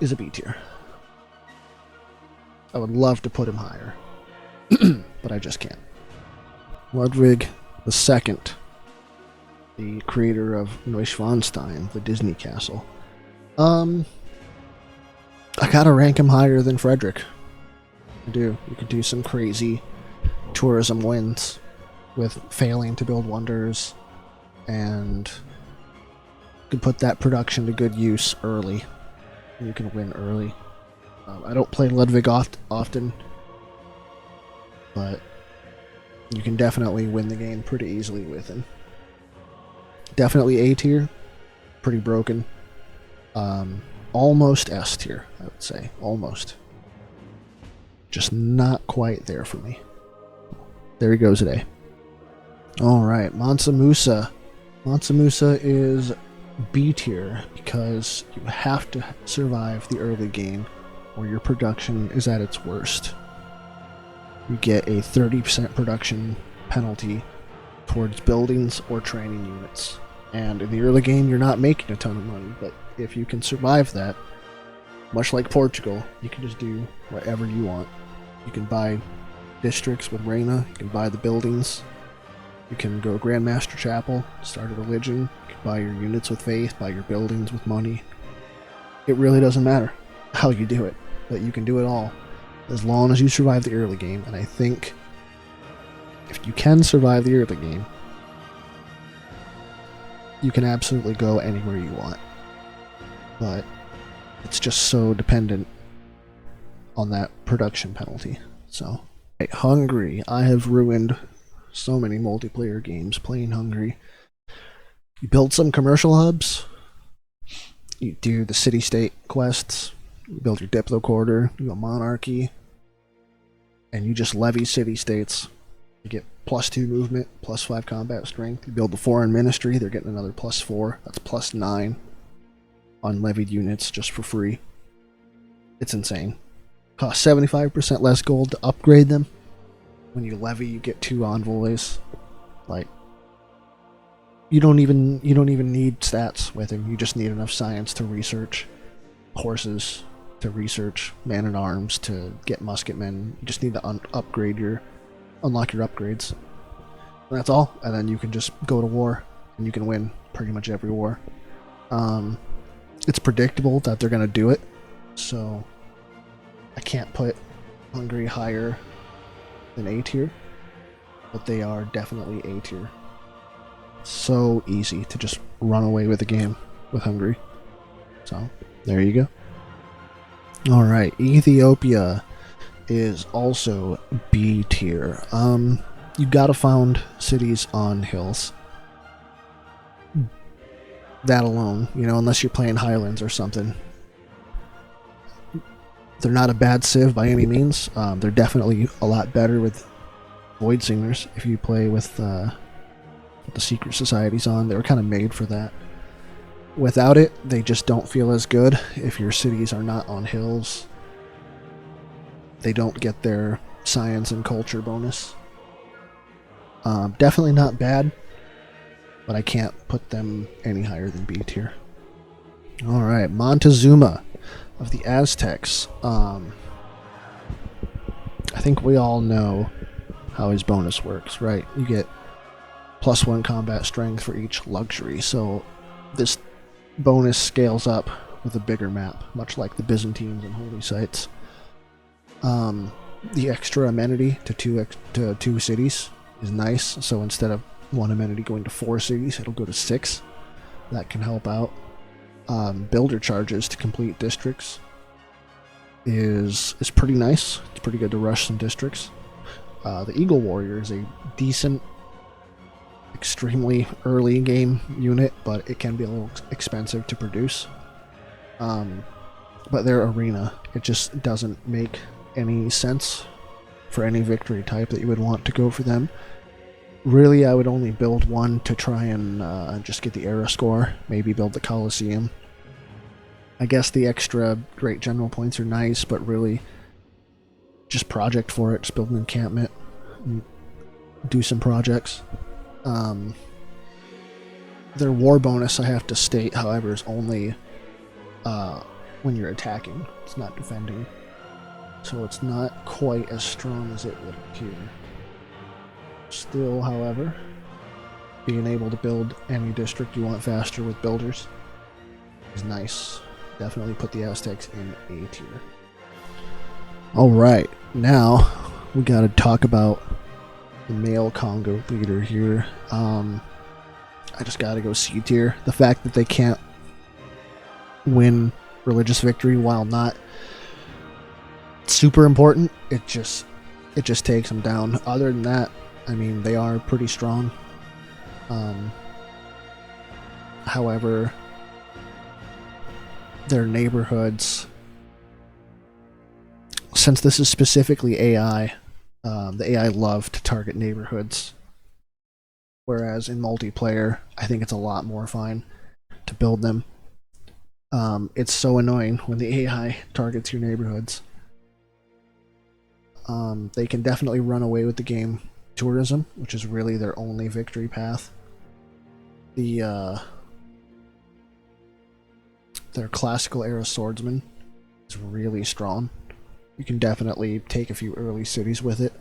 is a B tier. I would love to put him higher, but I just can't. Ludwig II, the creator of Neuschwanstein, the Disney castle. I gotta rank him higher than Frederick. I do. You could do some crazy tourism wins with failing to build wonders, and you can put that production to good use early. You can win early. I don't play Ludwig often, but you can definitely win the game pretty easily with him. Definitely A tier. Pretty broken. Almost S tier, I would say. Almost. Just not quite there for me. There he goes today. Alright, Mansa Musa. Mansa Musa is B tier because you have to survive the early game or your production is at its worst. You get a 30% production penalty towards buildings or training units. And in the early game, you're not making a ton of money, but if you can survive that, much like Portugal, you can just do whatever you want. You can buy districts with Reina, you can buy the buildings, you can go Grandmaster Chapel, start a religion, you can buy your units with faith, buy your buildings with money. It really doesn't matter how you do it, but you can do it all as long as you survive the early game. And I think if you can survive the early game, you can absolutely go anywhere you want. But it's just so dependent on that production penalty. So, Hungary. I have ruined so many multiplayer games playing Hungary. You build some commercial hubs, you do the city-state quests, you build your Diplo quarter, you go monarchy, and you just levy city-states. You get +2 movement, +5 combat strength. You build the foreign ministry, they're getting another +4. That's +9 on levied units just for free. It's insane. Costs 75% less gold to upgrade them. When you levy, you get 2 envoys. Like, you don't even need stats with him. You just need enough science to research horses, to research man-at-arms, to get musketmen. You just need to unlock your upgrades. And that's all. And then you can just go to war, and you can win pretty much every war. It's predictable that they're going to do it, so I can't put Hungary higher than A tier, but they are definitely A tier. So easy to just run away with the game with Hungary. So, there you go. Alright, Ethiopia is also B tier. You gotta found cities on hills. That alone, unless you're playing Highlands or something. They're not a bad civ by any means. They're definitely a lot better with Void Singers if you play with the secret societies on. They were kind of made for that. Without it, they just don't feel as good. If your cities are not on hills, they don't get their science and culture bonus. Definitely not bad, but I can't put them any higher than B tier. Alright, Montezuma of the Aztecs. I think we all know how his bonus works, right? You get +1 combat strength for each luxury, so this bonus scales up with a bigger map, much like the Byzantines and Holy Sites. The extra amenity to two cities is nice, so instead of one amenity going to 4 cities, it'll go to 6. That can help out. builder charges to complete districts is pretty nice. It's pretty good to rush some districts. The Eagle Warrior is a decent, extremely early game unit, but it can be a little expensive to produce. But their arena, it just doesn't make any sense for any victory type that you would want to go for them. Really, I would only build one to try and just get the era score, maybe build the Coliseum. I guess the extra great general points are nice, but really just project for it, just build an encampment, and do some projects. Their war bonus, I have to state, however, is only when you're attacking. It's not defending. So it's not quite as strong as it would appear. Still, however, being able to build any district you want faster with builders is nice. Definitely put the Aztecs in A tier. Alright, now we gotta talk about the male Congo leader here. I just gotta go C tier. The fact that they can't win religious victory while not super important, it just takes them down. Other than that, I mean, they are pretty strong. However, their neighborhoods, since this is specifically AI, the AI love to target neighborhoods. Whereas in multiplayer, I think it's a lot more fine to build them. It's so annoying when the AI targets your neighborhoods. They can definitely run away with the game tourism, which is really their only victory path. Their classical era swordsman is really strong. You can definitely take a few early cities with it.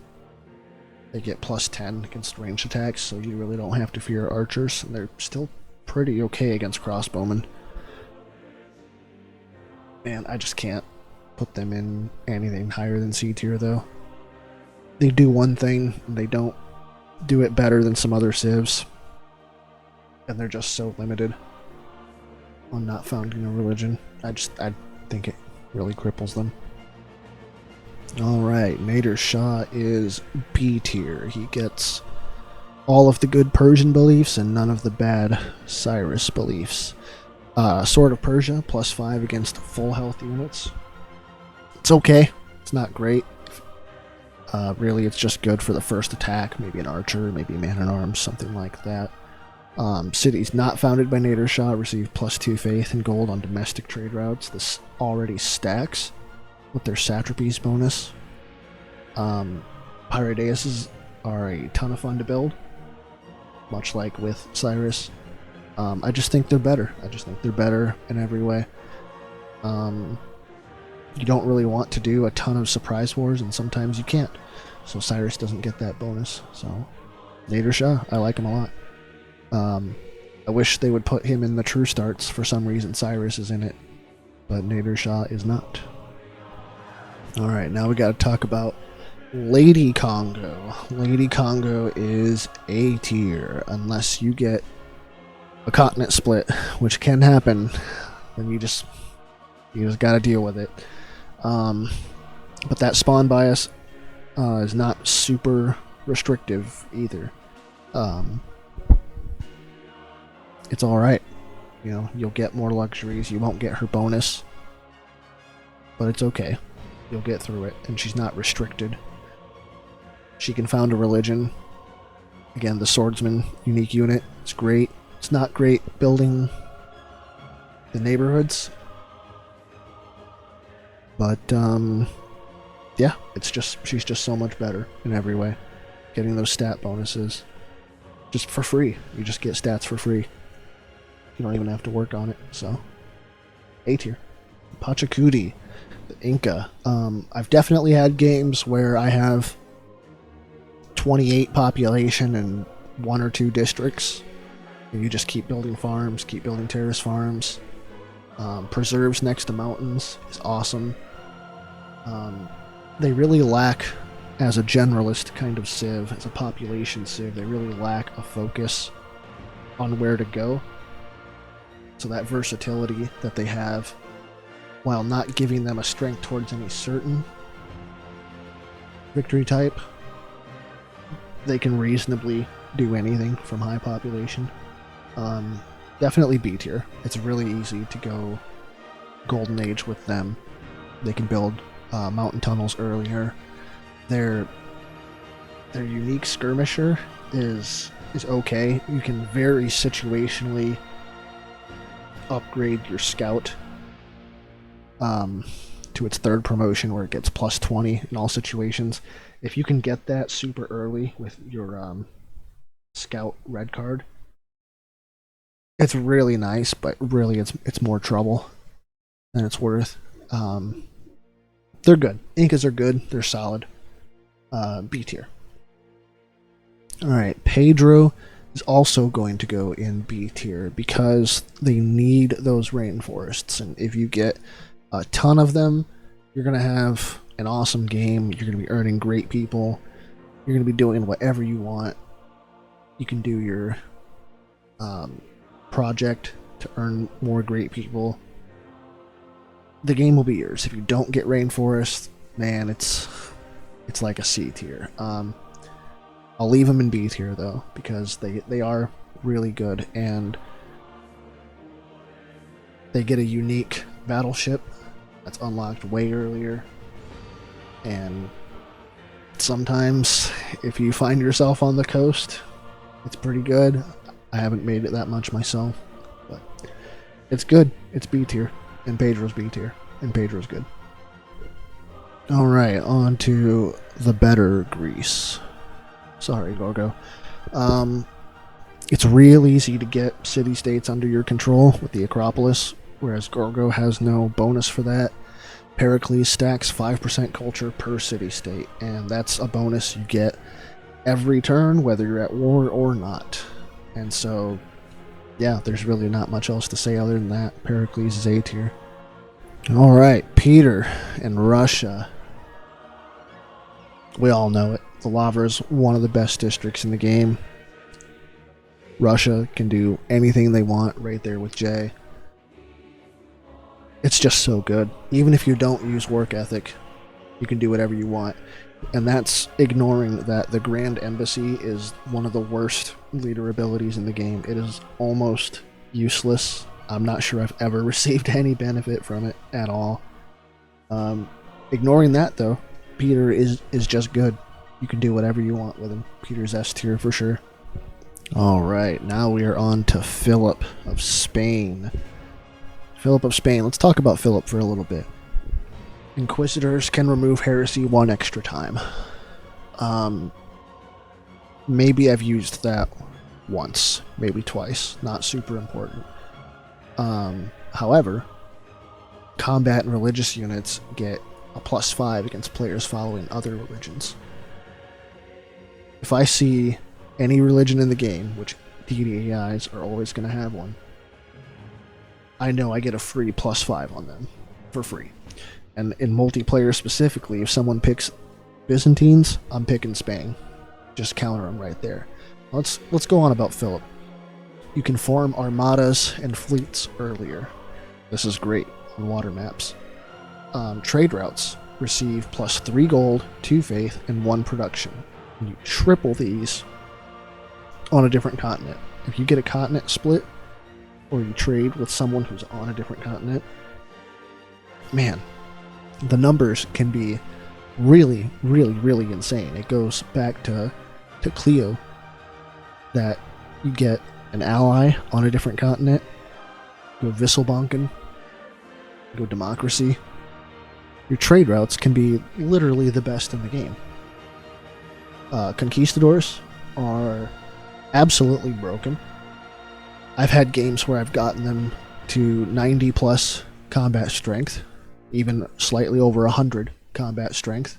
They get +10 against ranged attacks, so you really don't have to fear archers, and they're still pretty okay against crossbowmen. Man, I just can't put them in anything higher than C tier, though. They do one thing, and they don't do it better than some other civs. And they're just so limited on not founding a religion. I think it really cripples them. Alright, Nader Shah is B tier. He gets all of the good Persian beliefs and none of the bad Cyrus beliefs. Sword of Persia, +5 against full health units. It's okay. It's not great. Really, it's just good for the first attack. Maybe an archer, maybe a man-at-arms, something like that. Cities not founded by Nader Shah receive +2 faith and gold on domestic trade routes. This already stacks with their satrapies bonus. Pyrrhodeises are a ton of fun to build, much like with Cyrus. I just think they're better. I just think they're better in every way. You don't really want to do a ton of surprise wars, and sometimes you can't. So Cyrus doesn't get that bonus. So Nader Shah, I like him a lot. I wish they would put him in the true starts. For some reason, Cyrus is in it, but Nader Shah is not. Alright, now we gotta talk about Lady Congo. Lady Congo is A tier, unless you get a continent split, which can happen, then you just gotta deal with it. But that spawn bias is not super restrictive either. It's alright. You know, you'll get more luxuries, you won't get her bonus, but it's okay. You'll get through it, and she's not restricted. She can found a religion. Again, the swordsman unique unit, it's great. It's not great building the neighborhoods, but yeah, she's just so much better in every way. Getting those stat bonuses just for free. You just get stats for free. You don't even have to work on it. So A tier. Pachacuti, the Inca. I've definitely had games where I have 28 population and 1 or 2 districts. And you just keep building farms, keep building terrace farms. Preserves next to mountains is awesome. They really lack, as a generalist kind of civ, as a population civ, they really lack a focus on where to go. So that versatility that they have, while not giving them a strength towards any certain victory type, they can reasonably do anything from high population. Definitely B tier. It's really easy to go Golden Age with them. They can build mountain tunnels earlier. Their unique skirmisher is okay. You can very situationally upgrade your scout to its third promotion, where it gets plus 20 in all situations. If you can get that super early with your scout red card, it's really nice, but really it's more trouble than it's worth. They're good. Incas are good. They're solid. B tier. Alright, Pedro is also going to go in B tier because they need those rainforests. And if you get a ton of them, you're going to have an awesome game. You're going to be earning great people. You're going to be doing whatever you want. You can do your project to earn more great people. The game will be yours. If you don't get rainforest, man, it's like a C tier. I'll leave them in B tier though, because they are really good, and they get a unique battleship that's unlocked way earlier. And sometimes if you find yourself on the coast, it's pretty good. I haven't made it that much myself, but it's good. It's B tier, and Pedro's B tier, and Pedro's good. Alright, on to the better Greece. Sorry, Gorgo. It's real easy to get city-states under your control with the Acropolis, whereas Gorgo has no bonus for that. Pericles stacks 5% culture per city-state, and that's a bonus you get every turn, whether you're at war or not. And so, yeah, there's really not much else to say other than that. Pericles is A tier. Alright, Peter in Russia. We all know it. The Lava is one of the best districts in the game. Russia can do anything they want right there with Jay. It's just so good. Even if you don't use work ethic, you can do whatever you want. And that's ignoring that the Grand Embassy is one of the worst leader abilities in the game. It is almost useless. I'm not sure I've ever received any benefit from it at all. Ignoring that though, Peter is just good. You can do whatever you want with him. Peter's S tier for sure. Alright, now we are on to Philip of Spain. Philip of Spain. Let's talk about Philip for a little bit. Inquisitors can remove heresy one extra time. Maybe I've used that once, maybe twice. Not super important. However, combat and religious units get a +5 against players following other religions. If I see any religion in the game, which Deity AIs are always going to have one, I know I get a free +5 on them for free. And in multiplayer specifically, if someone picks Byzantines, I'm picking Spain. Just counter them right there. Let's go on about Philip. You can form armadas and fleets earlier. This is great on water maps. Trade routes receive +3 gold, 2 faith, and 1 production. And you triple these on a different continent. If you get a continent split, or you trade with someone who's on a different continent, man, the numbers can be really, really, really insane. It goes back to Cleo, that you get an ally on a different continent, go Visselbanken, go democracy. Your trade routes can be literally the best in the game. Conquistadors are absolutely broken. I've had games where I've gotten them to 90+ combat strength, even slightly over 100 combat strength.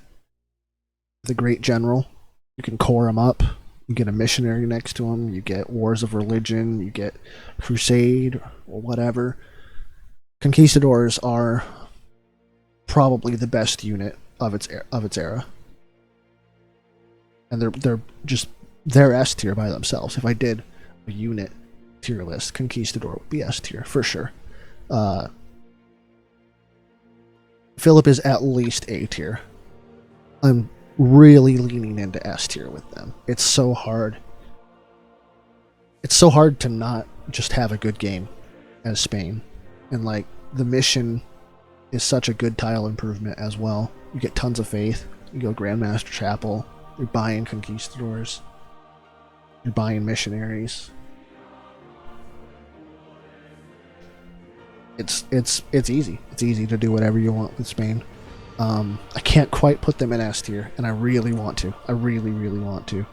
The Great General, you can core them up. You get a missionary next to them. You get Wars of Religion. You get Crusade or whatever. Conquistadors are probably the best unit of its era, and they're S tier by themselves. If I did a unit tier list, Conquistador would be S tier for sure. Uh, Philip is at least A tier. I'm really leaning into S tier with them. It's so hard. It's so hard to not just have a good game as Spain. And like the mission is such a good tile improvement as well. You get tons of faith. You go Grandmaster Chapel. You're buying Conquistadors. You're buying missionaries. It's easy. It's easy to do whatever you want with Spain. I can't quite put them in S tier, and I really want to. I really, really want to.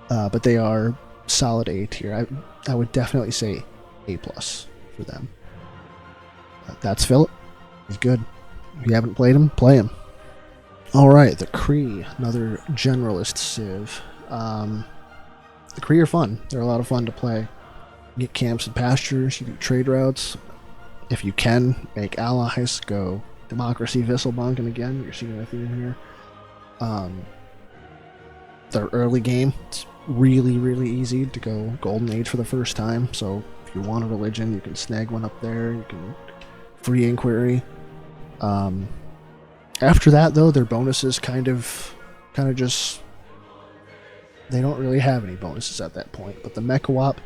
But they are solid A tier. I would definitely say A plus for them. That's Philip. He's good. If you haven't played him, play him. Alright, the Kree, another generalist civ. The Kree are fun. They're a lot of fun to play. You get camps and pastures, you do trade routes. If you can, make allies, go democracy, Visselbanken again. You're seeing a theme here. Their early game, it's really, really easy to go Golden Age for the first time. So if you want a religion, you can snag one up there. You can free inquiry. After that, though, their bonuses kind of just, they don't really have any bonuses at that point. But the Mechawap,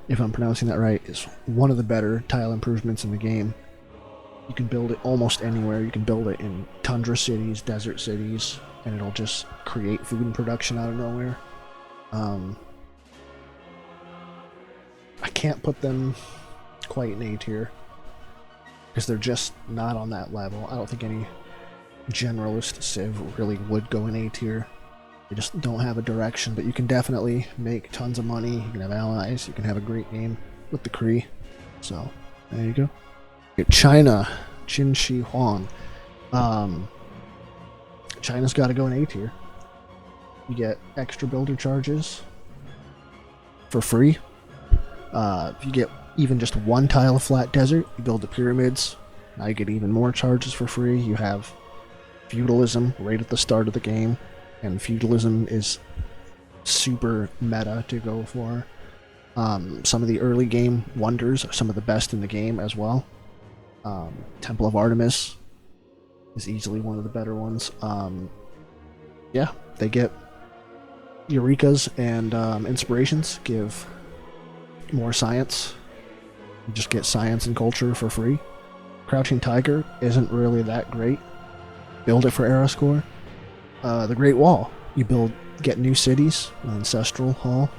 if I'm pronouncing that right, is one of the better tile improvements in the game. You can build it almost anywhere. You can build it in tundra cities, desert cities, and it'll just create food and production out of nowhere. I can't put them quite in A tier because they're just not on that level. I don't think any generalist civ really would go in A tier. They just don't have a direction, but you can definitely make tons of money. You can have allies. You can have a great game with the Kree. So there you go. China, Qin Shi Huang. China's got to go in A tier. You get extra builder charges for free. If you get even just one tile of flat desert, you build the pyramids. Now you get even more charges for free. You have feudalism right at the start of the game, and feudalism is super meta to go for. Some of the early game wonders are some of the best in the game as well. Temple of Artemis is easily one of the better ones. Yeah, they get Eurekas and inspirations, give more science. You just get science and culture for free. Crouching Tiger isn't really that great. Build it for Era Score. The Great Wall, you get new cities, an ancestral hall.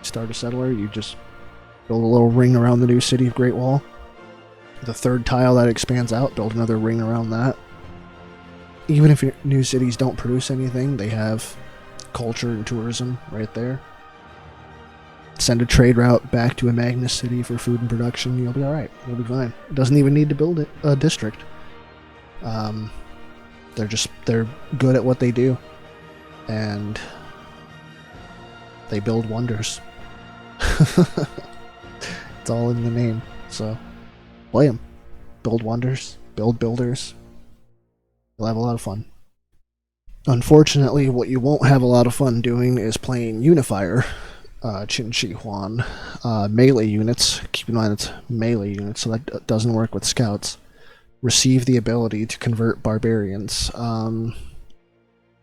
Start a settler, you just build a little ring around the new city of Great Wall. The third tile that expands out, build another ring around that. Even if your new cities don't produce anything, they have culture and tourism right there. Send a trade route back to a Magnus city for food and production, you'll be alright. You'll be fine. It doesn't even need to build a district. They're good at what they do. And they build wonders. It's all in the name. So play them. Build wonders. Build builders. You'll have a lot of fun. Unfortunately, what you won't have a lot of fun doing is playing Unifier. Qin Shi Huang. Melee units. Keep in mind it's melee units, so that doesn't work with scouts. Receive the ability to convert barbarians.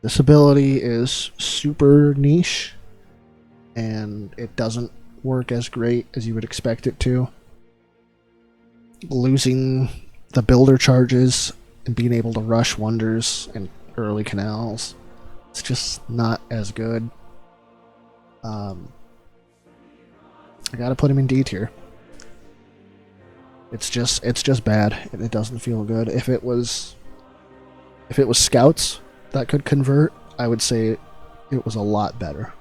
This ability is super niche, and it doesn't work as great as you would expect it to. Losing the builder charges and being able to rush wonders and early canals, it's just not as good. I gotta put him in D tier. It's just bad, and it doesn't feel good. If it was scouts that could convert, I would say it was a lot better.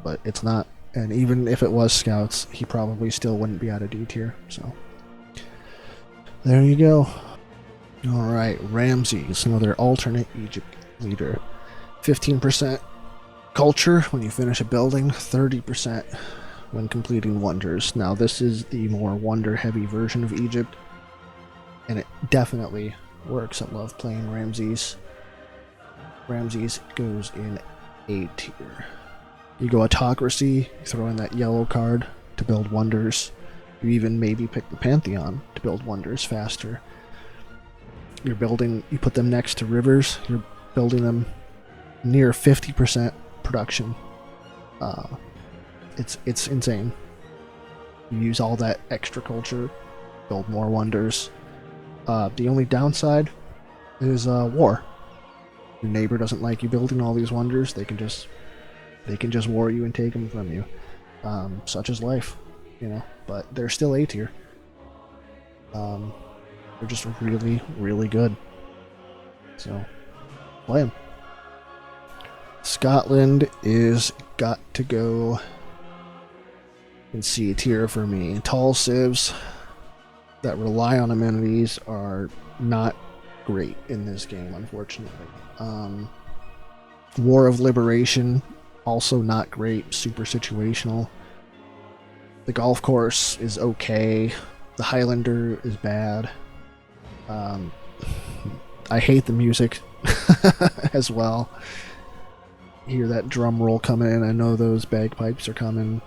But it's not, and even if it was scouts, he probably still wouldn't be out of D tier. So there you go. All right, Ramses, another alternate Egypt leader. 15% culture when you finish a building, 30% when completing wonders. Now this is the more wonder-heavy version of Egypt, and it definitely works. I love playing Ramses. Ramses goes in A tier. You go autocracy, you throw in that yellow card, to build wonders. You even maybe pick the Pantheon to build wonders faster. You put them next to rivers, you're building them near 50% production. It's insane. You use all that extra culture, build more wonders. The only downside is war. Your neighbor doesn't like you building all these wonders. They can just war you and take them from you. Such is life, But they're still A tier. They're just really, really good. So, play them. Scotland is got to go in C tier for me. Tall civs that rely on amenities are not great in this game, unfortunately. War of Liberation, also not great. Super situational. The golf course is okay. The Highlander is bad. I hate the music as well. Hear that drum roll coming in. I know those bagpipes are coming,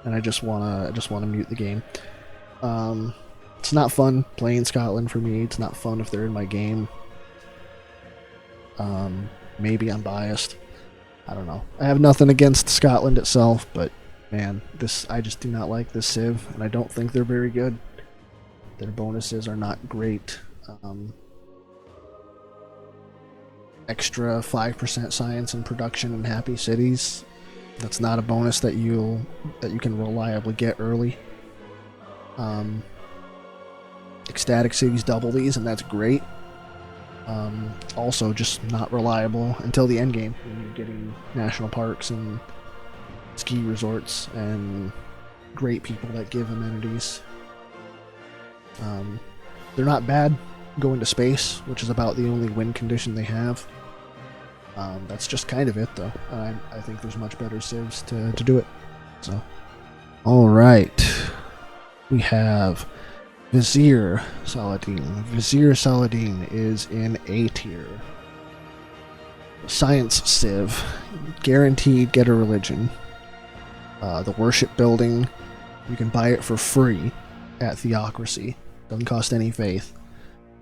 and I just wanna mute the game. It's not fun playing Scotland for me. It's not fun if they're in my game. Maybe I'm biased. I don't know. I have nothing against Scotland itself, but man, I just do not like this civ, and I don't think they're very good. Their bonuses are not great. Extra 5% science and production in happy cities. That's not a bonus that you can reliably get early. Ecstatic cities double these, and that's great. Also, just not reliable until the end game when you're getting national parks and ski resorts and great people that give amenities. They're not bad going to space, which is about the only win condition they have. That's just kind of it, though. I think there's much better civs to do it. So, all right, we have Vizier Saladin. Vizier Saladin is in A tier. Science civ, guaranteed get a religion. The worship building, you can buy it for free at Theocracy. Doesn't cost any faith.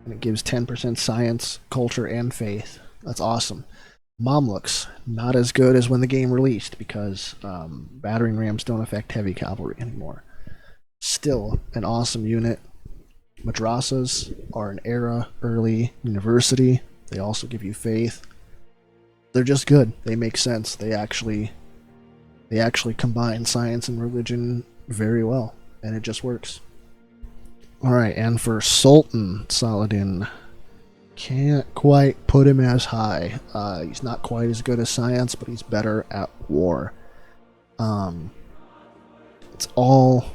And it gives 10% science, culture, and faith. That's awesome. Mamluks, not as good as when the game released because battering rams don't affect heavy cavalry anymore. Still an awesome unit. Madrasas are an era early university. They also give you faith. They're just good. They make sense. They actually combine science and religion very well, and it just works. Alright, and for Sultan Saladin, can't quite put him as high. He's not quite as good as science, but he's better at war. It's all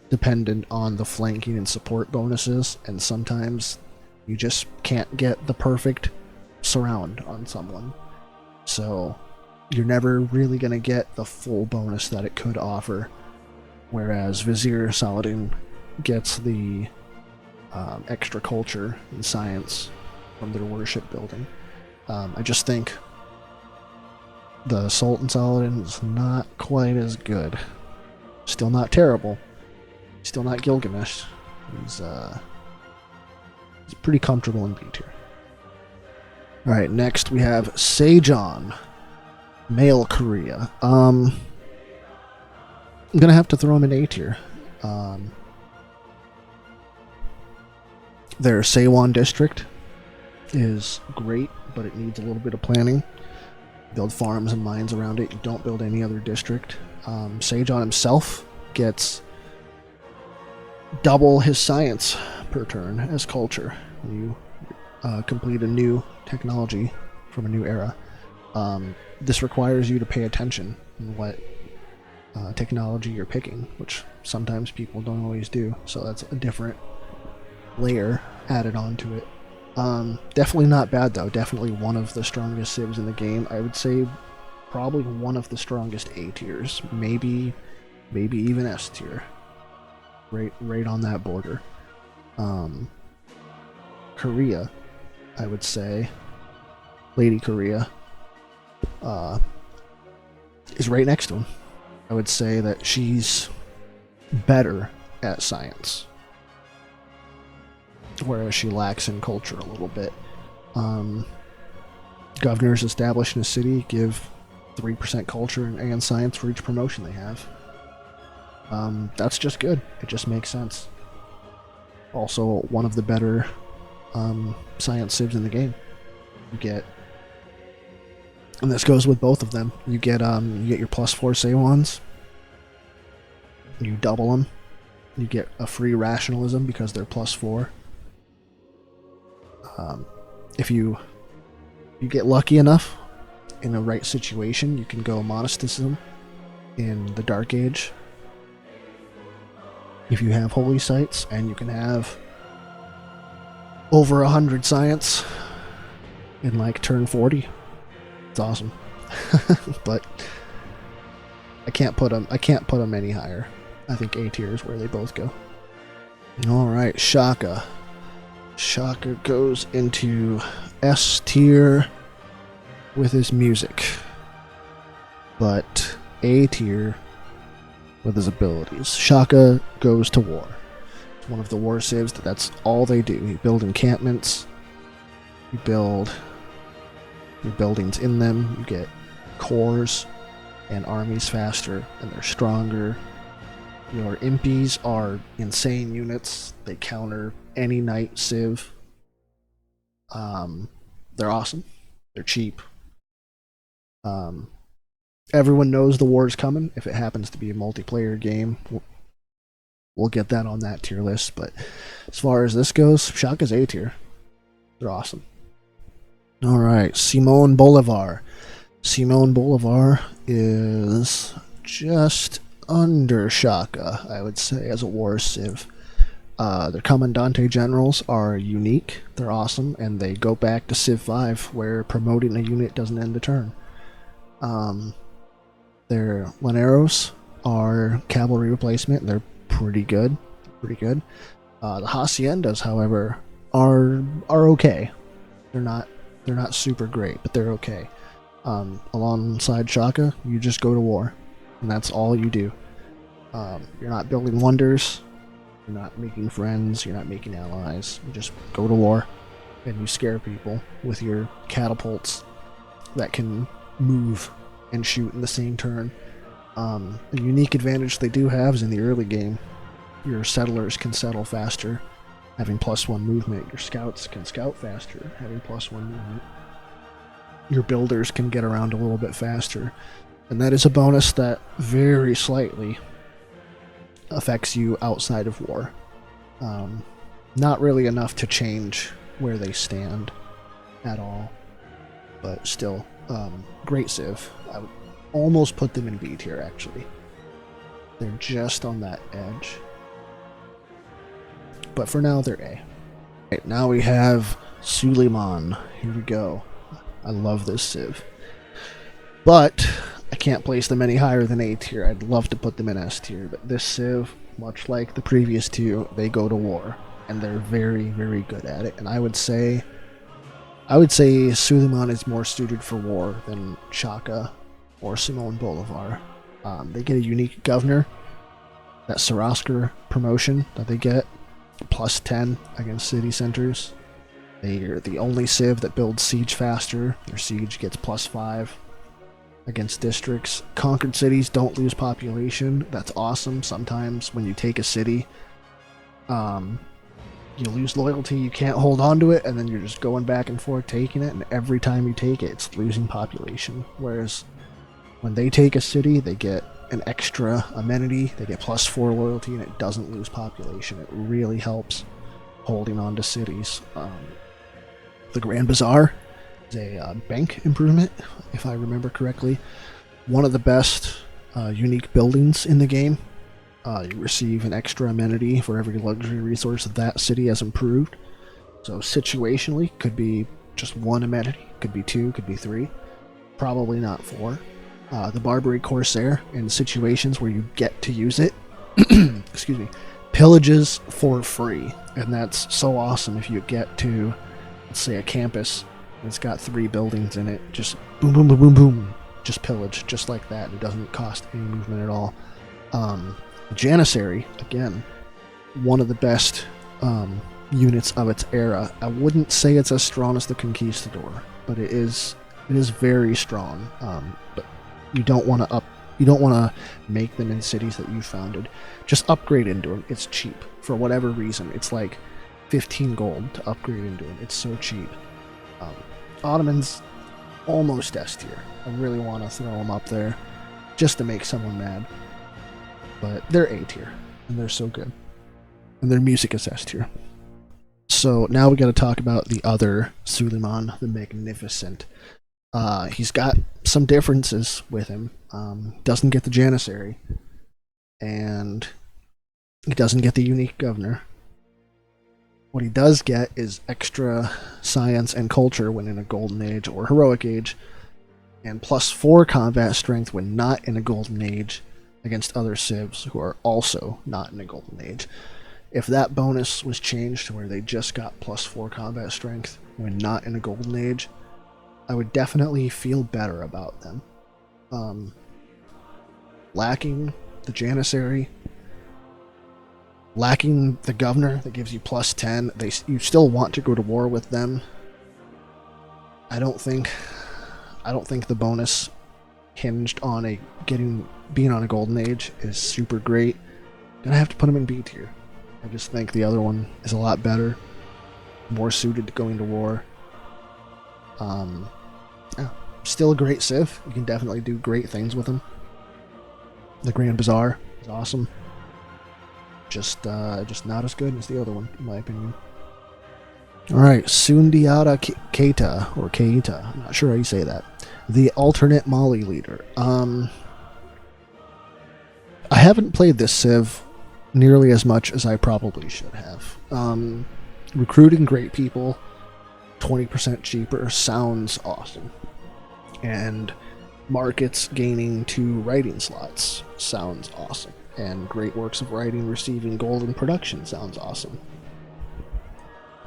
dependent on the flanking and support bonuses, and sometimes you just can't get the perfect surround on someone. So you're never really going to get the full bonus that it could offer, whereas Vizier Saladin gets the extra culture and science from their worship building. I just think the Sultan Saladin is not quite as good. Still not terrible. Still not Gilgamesh. He's pretty comfortable in B tier. Alright, next we have Sejon, Male Korea. I'm gonna have to throw him in A tier. Their Sewon district is great, but it needs a little bit of planning. Build farms and mines around it. You don't build any other district. Sejon himself gets double his science per turn as culture when you complete a new technology from a new era. This requires you to pay attention in what technology you're picking, which sometimes people don't always do, so that's a different layer added onto it. Definitely not bad though. Definitely one of the strongest civs in the game. I would say probably one of the strongest A tiers, maybe even S tier. Right on that border. Korea, I would say, Lady Korea, is right next to him. I would say that she's better at science, whereas she lacks in culture a little bit. Governors established in a city give 3% culture and science for each promotion they have. That's just good. It just makes sense. Also, one of the better science civs in the game. You get, and this goes with both of them. You get your +4 Sewons. You double them. You get a free rationalism because they're +4. If you get lucky enough in the right situation, you can go monasticism in the Dark Age. If you have holy sites, and you can have over 100 science in like turn 40. It's awesome. But I can't put them any higher. I think A tier is where they both go. All right, Shaka. Shaka goes into S tier with his music, but A tier with his abilities. Shaka goes to war. It's one of the war civs that's all they do. You build encampments, you build your buildings in them, you get cores and armies faster, and they're stronger. Your impies are insane units. They counter any knight civ. They're awesome. They're cheap. Everyone knows the war is coming. If it happens to be a multiplayer game, we'll get that on that tier list. But as far as this goes, Shaka's A tier. They're awesome. All right, Simón Bolívar. Simón Bolívar is just under Shaka, I would say, as a war civ. Their Comandante generals are unique, they're awesome, and they go back to Civ 5, where promoting a unit doesn't end a turn. Their Llaneros are cavalry replacement, and they're pretty good. The Haciendas, however, are okay. They're not super great, but they're okay. Alongside Shaka, you just go to war, and that's all you do. You're not building wonders, you're not making friends, you're not making allies. You just go to war, and you scare people with your catapults that can move and shoot in the same turn. A unique advantage they do have is in the early game, your settlers can settle faster, having +1 movement. Your scouts can scout faster, having +1 movement. Your builders can get around a little bit faster, and that is a bonus that very slightly affects you outside of war. Not really enough to change where they stand at all, but still, great civ. I would almost put them in B tier, actually. They're just on that edge, but for now they're A. Right, now we have Suleiman. Here we go. I love this civ, but I can't place them any higher than A tier. I'd love to put them in S tier, but this civ, much like the previous two, they go to war, and they're very, very good at it. And I would say Suleiman is more suited for war than Shaka or Simón Bolívar. They get a unique governor, that Sarasker promotion that they get, +10 against city centers. They're the only civ that builds siege faster. Their siege gets +5 against districts. Conquered cities don't lose population. That's awesome. Sometimes when you take a city, you lose loyalty, you can't hold on to it, and then you're just going back and forth taking it, and every time you take it, it's losing population. Whereas when they take a city, they get an extra amenity, they get +4 loyalty, and it doesn't lose population. It really helps holding on to cities. The Grand Bazaar is a bank improvement, if I remember correctly. One of the best unique buildings in the game. You receive an extra amenity for every luxury resource that city has improved. So situationally, could be just 1 amenity, could be 2, could be 3. Probably not 4. The Barbary Corsair, in situations where you get to use it, excuse me, pillages for free. And that's so awesome if you get to, let's say, a campus, and it's got 3 buildings in it, just boom, boom, boom, boom, boom, just pillage, just like that. It doesn't cost any movement at all. Janissary, again, one of the best units of its era. I wouldn't say it's as strong as the Conquistador, but it is very strong. But you don't want to make them in cities that you founded. Just upgrade into them. It's cheap for whatever reason. It's like 15 gold to upgrade into them. It's so cheap. Ottomans almost S tier. I really want to throw them up there just to make someone mad. But they're A tier, and they're so good. And their music is S tier. So now we got to talk about the other Suleiman, the Magnificent. He's got some differences with him. Doesn't get the Janissary, and he doesn't get the unique governor. What he does get is extra science and culture when in a golden age or heroic age, and +4 combat strength when not in a golden age against other civs who are also not in a golden age. If that bonus was changed to where they just got +4 combat strength when not in a golden age, I would definitely feel better about them. Lacking the Janissary, lacking the governor that gives you +10, you still want to go to war with them. I don't think the bonus hinged on being on a golden age is super great. Gonna have to put him in B tier. I just think the other one is a lot better, more suited to going to war. Yeah, still a great civ. You can definitely do great things with him. The Grand Bazaar is awesome. Just not as good as the other one, in my opinion. Alright, Sundiata Keita, or Keita, I'm not sure how you say that. The alternate Mali leader. I haven't played this civ nearly as much as I probably should have. Recruiting great people, 20% cheaper, sounds awesome. And markets gaining 2 writing slots sounds awesome. And great works of writing receiving gold in production sounds awesome.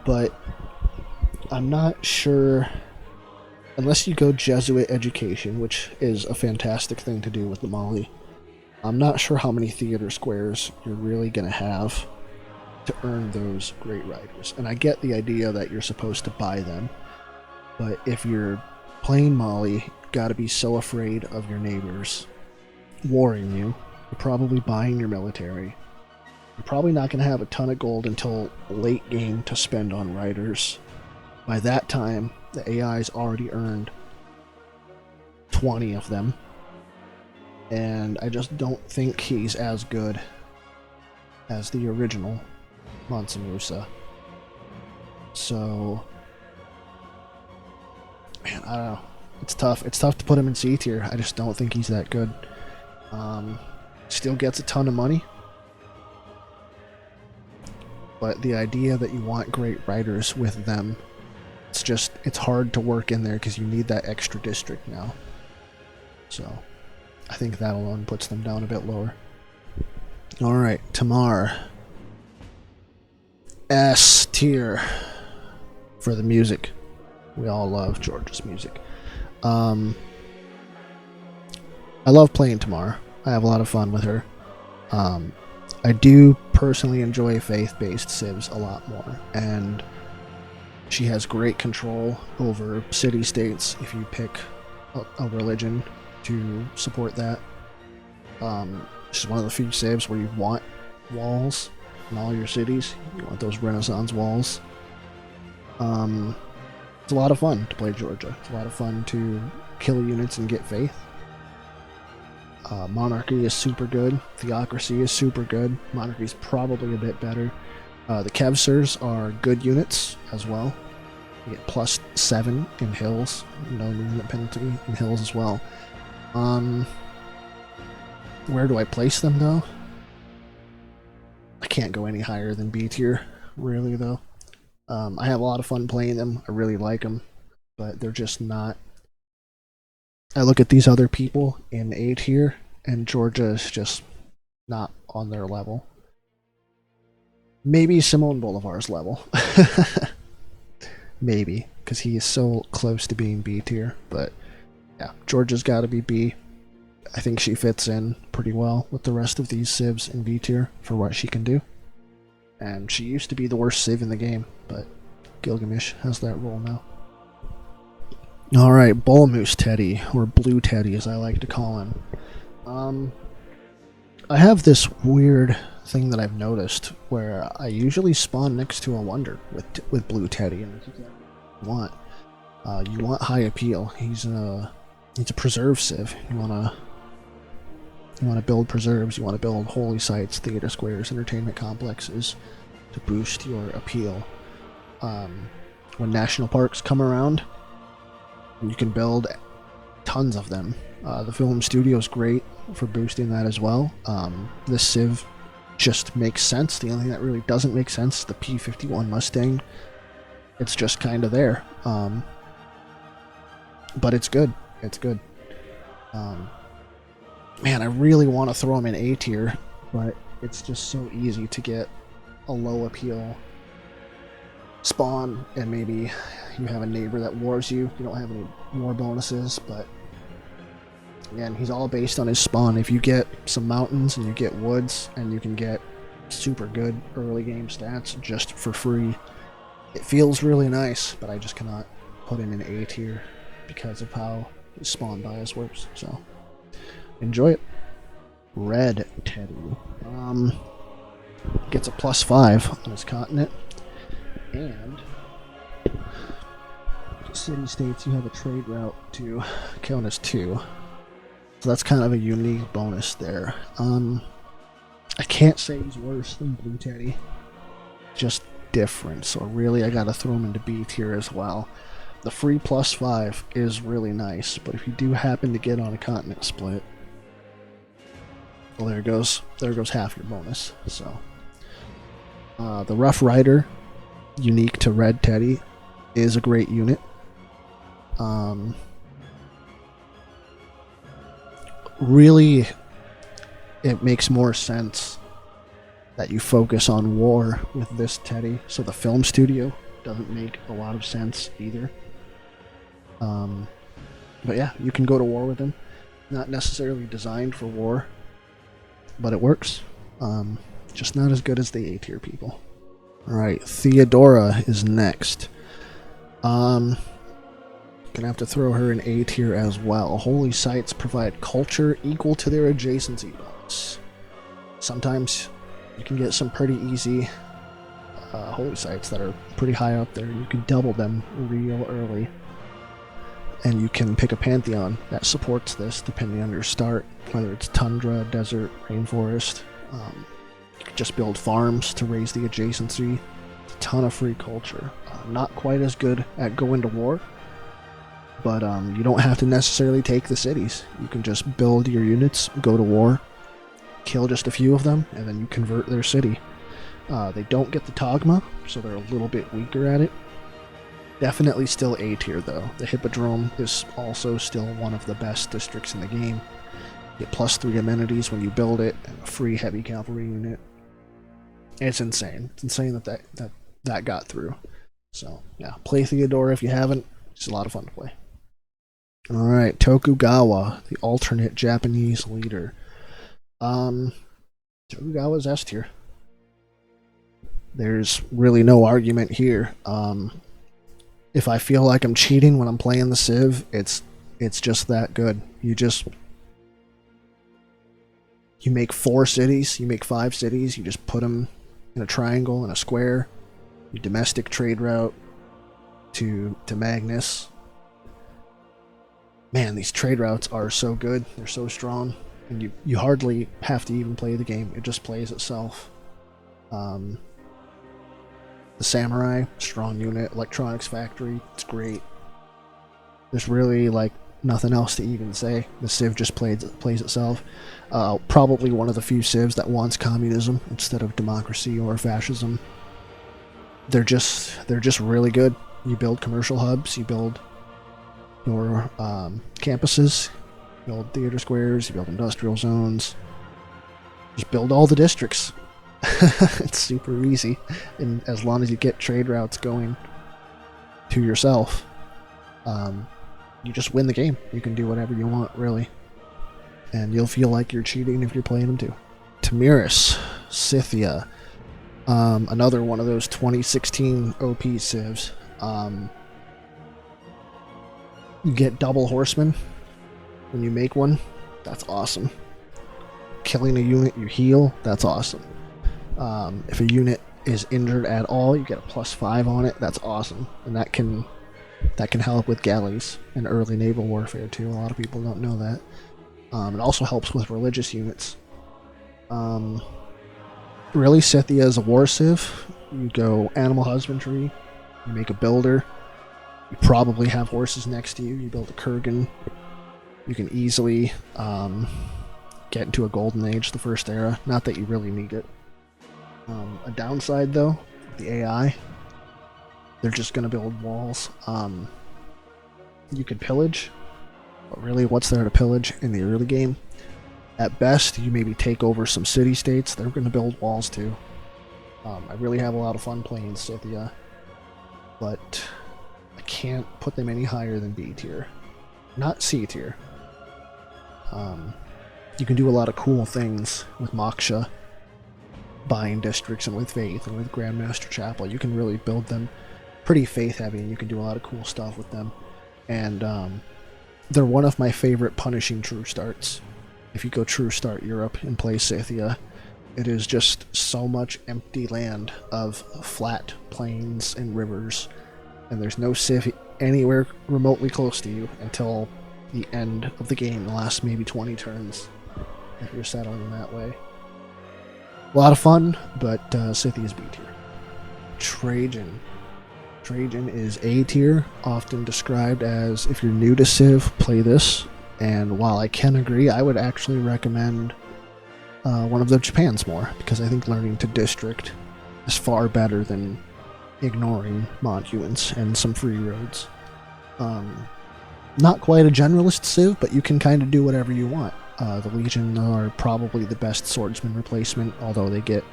But I'm not sure, unless you go Jesuit education, which is a fantastic thing to do with the Mali, I'm not sure how many theater squares you're really going to have to earn those great writers. And I get the idea that you're supposed to buy them, but if you're playing Mali, you got to be so afraid of your neighbors warring you. You're probably buying your military. You're probably not going to have a ton of gold until late game to spend on writers. By that time, the AI's already earned 20 of them. And I just don't think he's as good as the original Mansa Musa. So, man, I don't know. It's tough. It's tough to put him in C tier. I just don't think he's that good. Still gets a ton of money. But the idea that you want great writers with them, it's hard to work in there because you need that extra district now. So, I think that alone puts them down a bit lower. Alright, Tamar. S tier for the music. We all love Georgia's music. I love playing Tamar. I have a lot of fun with her. I do personally enjoy faith-based civs a lot more, and she has great control over city-states if you pick a religion to support that. She's one of the few civs where you want walls in all your cities. You want those Renaissance walls. It's a lot of fun to play Georgia. It's a lot of fun to kill units and get faith. Monarchy is super good. Theocracy is super good. Monarchy is probably a bit better. The Kevsers are good units as well. You get +7 in hills. No movement penalty in hills as well. Where do I place them though? I can't go any higher than B tier, really though. I have a lot of fun playing them. I really like them, but they're just not. I look at these other people in A tier, and Georgia is just not on their level. Maybe Simone Bolivar's level. Maybe, because he is so close to being B tier. But yeah, Georgia's got to be B. I think she fits in pretty well with the rest of these civs in B tier for what she can do. And she used to be the worst civ in the game, but Gilgamesh has that role now. Alright, Bull Moose Teddy, or Blue Teddy as I like to call him. I have this weird thing that I've noticed where I usually spawn next to a Wonder with Blue Teddy, and that's exactly what you want. You want high appeal. He's a preserve civ. You wanna build preserves. You want to build holy sites, theater squares, entertainment complexes to boost your appeal. When national parks come around, you can build tons of them. The film studio is great for boosting that as well. This civ just makes sense. The only thing that really doesn't make sense is the P-51 Mustang. It's just kind of there. But it's good. It's good. Man, I really want to throw him in A tier, but it's just so easy to get a low appeal spawn, and maybe you have a neighbor that wars you. You don't have any war bonuses, but again, he's all based on his spawn. If you get some mountains and you get woods, and you can get super good early game stats just for free, it feels really nice, but I just cannot put him in A tier because of how his spawn bias works, so enjoy it. Red Teddy. Gets a +5 on his continent. And city states you have a trade route to count as 2. So that's kind of a unique bonus there. I can't say he's worse than Blue Teddy. Just different. So really I gotta throw him into B tier as well. The free +5 is really nice, but if you do happen to get on a continent split, well, there goes half your bonus. So, the Rough Rider, unique to Red Teddy, is a great unit. Really, it makes more sense that you focus on war with this Teddy. So the film studio doesn't make a lot of sense either. But yeah, you can go to war with him. Not necessarily designed for war, but it works. Just not as good as the A tier people. Alright, Theodora is next. Gonna have to throw her in A tier as well. Holy sites provide culture equal to their adjacency bonus. Sometimes you can get some pretty easy holy sites that are pretty high up there. You can double them real early. And you can pick a pantheon that supports this depending on your start, whether it's tundra, desert, rainforest. You can just build farms to raise the adjacency. It's a ton of free culture. Not quite as good at going to war, but you don't have to necessarily take the cities. You can just build your units, go to war, kill just a few of them, and then you convert their city. They don't get the Togma, so they're a little bit weaker at it. Definitely still A tier though. The Hippodrome is also still one of the best districts in the game. You get +3 amenities when you build it, and a free heavy cavalry unit. It's insane. It's insane that got through. So yeah, play Theodora if you haven't. It's a lot of fun to play. Alright, Tokugawa, the alternate Japanese leader. Tokugawa's S tier. There's really no argument here. If I feel like I'm cheating when I'm playing the Civ, it's just that good. You make 4 cities, you make 5 cities, you just put them in a triangle and a square. You domestic trade route to Magnus. Man, these trade routes are so good. They're so strong, and you hardly have to even play the game. It just plays itself. The Samurai, strong unit. Electronics Factory, it's great. There's really like nothing else to even say. The Civ just plays itself. Probably one of the few Civs that wants communism instead of democracy or fascism. They're just really good. You build commercial hubs, you build your campuses, you build theater squares, you build industrial zones. Just build all the districts. It's super easy, and as long as you get trade routes going to yourself, you just win the game. You can do whatever you want, really. and you'll feel like you're cheating if you're playing them too. Tamiris, Scythia, another one of those 2016 OP civs. You get double horsemen when you make one. That's awesome. Killing a unit, you heal. That's awesome. If a unit is injured at all, you get a +5 on it. That's awesome, and that can help with galleys and early naval warfare too. A lot of people don't know that. It also helps with religious units. Really, Scythia is a war civ. You go animal husbandry. You make a builder. You probably have horses next to you. You build a kurgan. You can easily get into a golden age, the first era. Not that you really need it. A downside, though, the AI. They're just going to build walls. You could pillage, but really, what's there to pillage in the early game? At best, you maybe take over some city-states. They're going to build walls, too. I really have a lot of fun playing Scythia, but I can't put them any higher than B tier. Not C tier. You can do a lot of cool things with Moksha, buying districts, and with Faith, and with Grandmaster Chapel. You can really build them pretty faith-heavy, and you can do a lot of cool stuff with them. And they're one of my favorite punishing true starts. If you go true start Europe and play Scythia, it is just so much empty land of flat plains and rivers, and there's no civ anywhere remotely close to you until the end of the game, the last maybe 20 turns, if you're settling that way. A lot of fun, but Scythia's B tier. Trajan. Trajan is A tier, often described as, if you're new to Civ, play this. And while I can agree, I would actually recommend one of the Japans more, because I think learning to district is far better than ignoring monuments and some free roads. Not quite a generalist Civ, but you can kind of do whatever you want. The Legion are probably the best swordsman replacement, although they get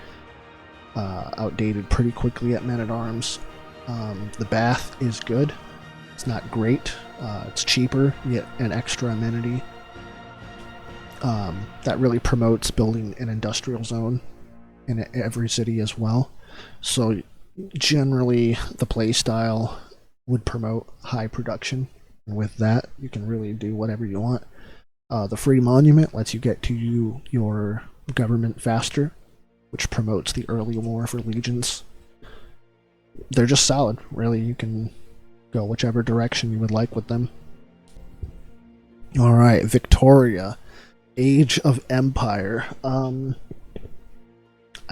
outdated pretty quickly at men-at-arms. The Bath is good. It's not great. It's cheaper, yet an extra amenity. That really promotes building an industrial zone in every city as well. So generally, the playstyle would promote high production. And with that, you can really do whatever you want. The free monument lets you get to your government faster, which promotes the early war for legions. They're just solid, really. You can go whichever direction you would like with them. Alright, Victoria. Age of Empire. I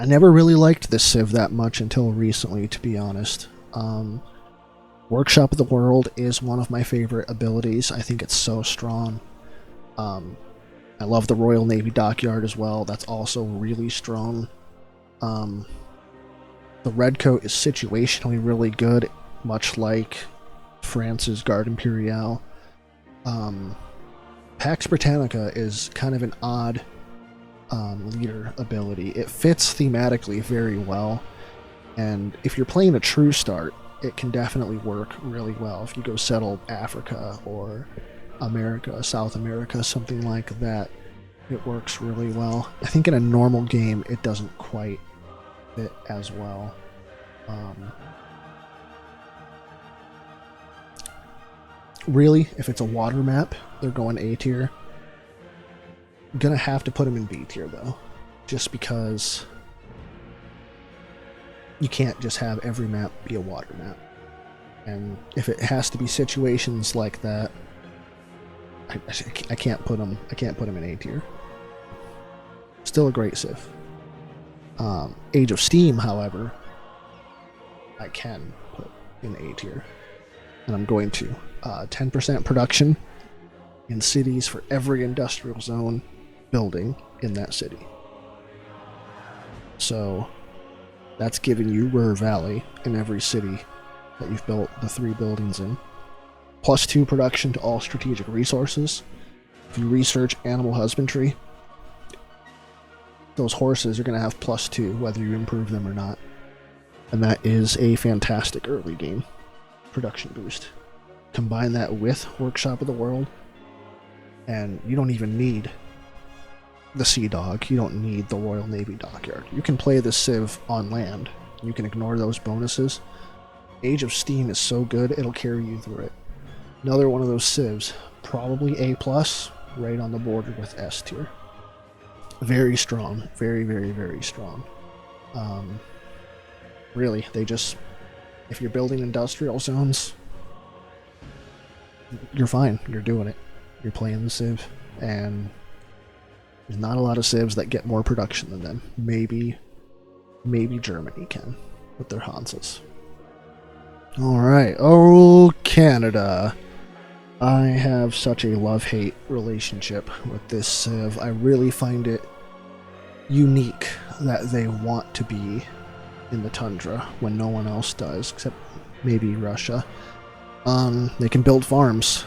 never really liked this civ that much until recently, to be honest. Workshop of the World is one of my favorite abilities. I think it's so strong. I love the Royal Navy Dockyard as well. That's also really strong. The Redcoat is situationally really good, much like France's Garde Imperiale. Pax Britannica is kind of an odd leader ability. It fits thematically very well, and if you're playing a true start, it can definitely work really well. If you go settle Africa or America, South America, something like that, it works really well. I think in a normal game, it doesn't quite fit as well. Really, if it's a water map, they're going A tier. I'm gonna have to put them in B tier though, just because you can't just have every map be a water map. And if it has to be situations like that, I can't put them. I can't put them in A tier. Still a great civ. Age of Steam, however, I can put in A tier, and I'm going to 10% production in cities for every industrial zone building in that city. So that's giving you Ruhr Valley in every city that you've built the 3 buildings in. +2 production to all strategic resources. If you research animal husbandry, those horses are going to have +2 whether you improve them or not. And that is a fantastic early game production boost. Combine that with Workshop of the World, and you don't even need the Sea Dog. You don't need the Royal Navy Dockyard. You can play the Civ on land. You can ignore those bonuses. Age of Steam is so good, it'll carry you through it. Another one of those Civs, probably A+, right on the border with S tier. Very strong. Very, very, very strong. Really, they just... If you're building industrial zones, you're fine. You're doing it. You're playing the Civ, and there's not a lot of Civs that get more production than them. Maybe Germany can with their Hansas. Alright, oh Canada. I have such a love-hate relationship with this Civ. I really find it unique that they want to be in the tundra when no one else does, except maybe Russia. They can build farms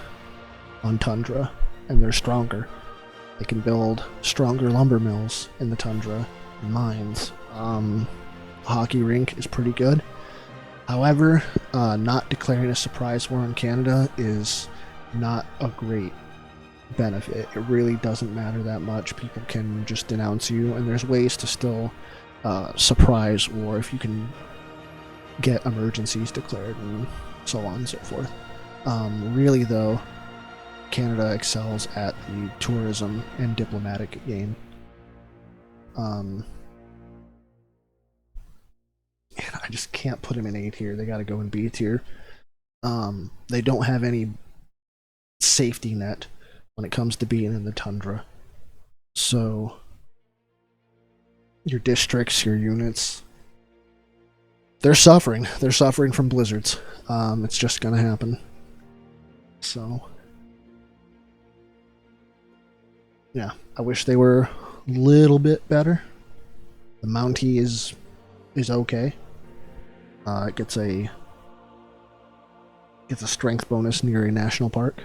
on tundra, and they're stronger. They can build stronger lumber mills in the tundra and mines. Hockey rink is pretty good. However, not declaring a surprise war on Canada is not a great benefit. It really doesn't matter that much. People can just denounce you, and there's ways to still surprise war if you can get emergencies declared and so on and so forth. Really, though, Canada excels at the tourism and diplomatic game. And I just can't put them in A tier. They got to go in B tier. They don't have any safety net when it comes to being in the tundra. So your districts, your units, they're suffering. They're suffering from blizzards. It's just gonna happen. So yeah, I wish they were a little bit better. The Mountie is okay. It gets a strength bonus near a national park.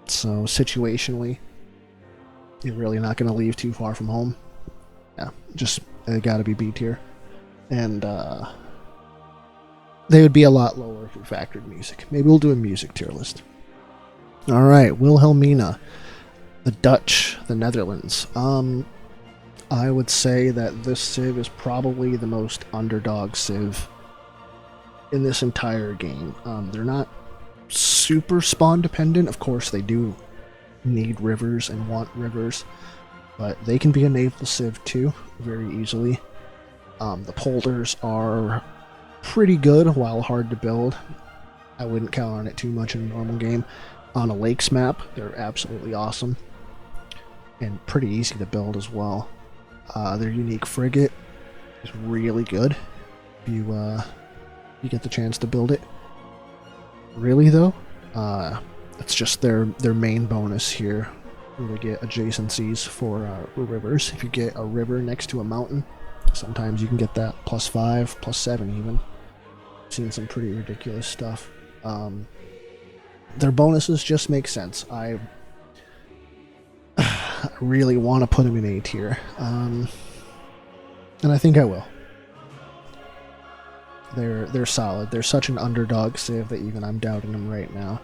So situationally, you're really not going to leave too far from home. Yeah, just they got to be B tier, and they would be a lot lower if we factored music. Maybe we'll do a music tier list. All right, Wilhelmina, the Dutch, the Netherlands. I would say that this Civ is probably the most underdog Civ in this entire game. They're not super spawn dependent. Of course, they do need rivers and want rivers, but they can be a naval Civ too, very easily. The polders are pretty good while hard to build. I wouldn't count on it too much in a normal game. On a lakes map, they're absolutely awesome and pretty easy to build as well. Their unique frigate is really good if you get the chance to build it. Really though, it's just their main bonus here, where they get adjacencies for rivers. If you get a river next to a mountain, sometimes you can get that +5, +7 even. I've seen some pretty ridiculous stuff. Their bonuses just make sense. I really want to put them in A tier, and I think I will. They're solid. They're such an underdog Civ that even I'm doubting them right now.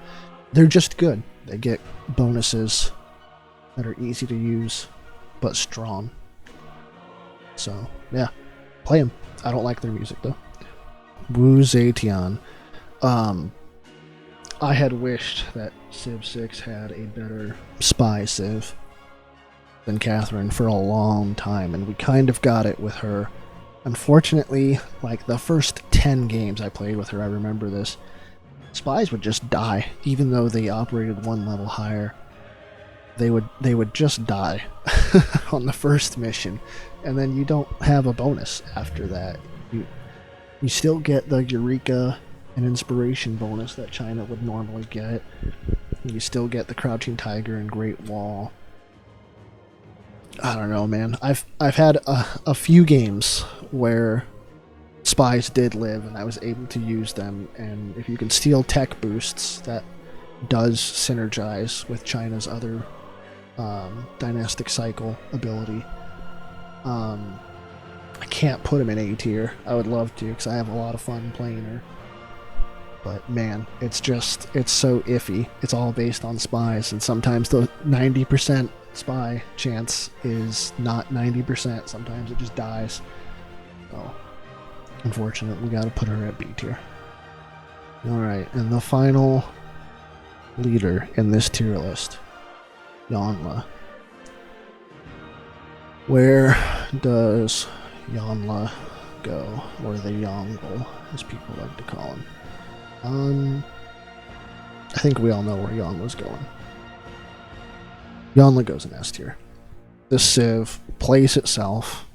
They're just good. They get bonuses that are easy to use, but strong. So yeah, play them. I don't like their music though. Wu Zetian. I had wished that Civ 6 had a better spy Civ than Catherine for a long time, and we kind of got it with her. Unfortunately, like the first 10 games I played with her, I remember this, spies would just die, even though they operated one level higher. They would just die on the first mission, and then you don't have a bonus after that. You still get the Eureka and Inspiration bonus that China would normally get. You still get the Crouching Tiger and Great Wall. I don't know, man. I've had a few games where spies did live and I was able to use them, and if you can steal tech boosts, that does synergize with China's other dynastic cycle ability. I can't put him in A tier. I would love to, because I have a lot of fun playing her. But man, it's so iffy. It's all based on spies, and sometimes the 90% spy chance is not 90%. Sometimes it just dies. So, unfortunately, we got to put her at B tier. Alright, and the final leader in this tier list, Yanla. Where does Yanla go? Or the Yongle, as people like to call him. I think we all know where Yanla's going. Yanla goes in S tier. This Civ plays itself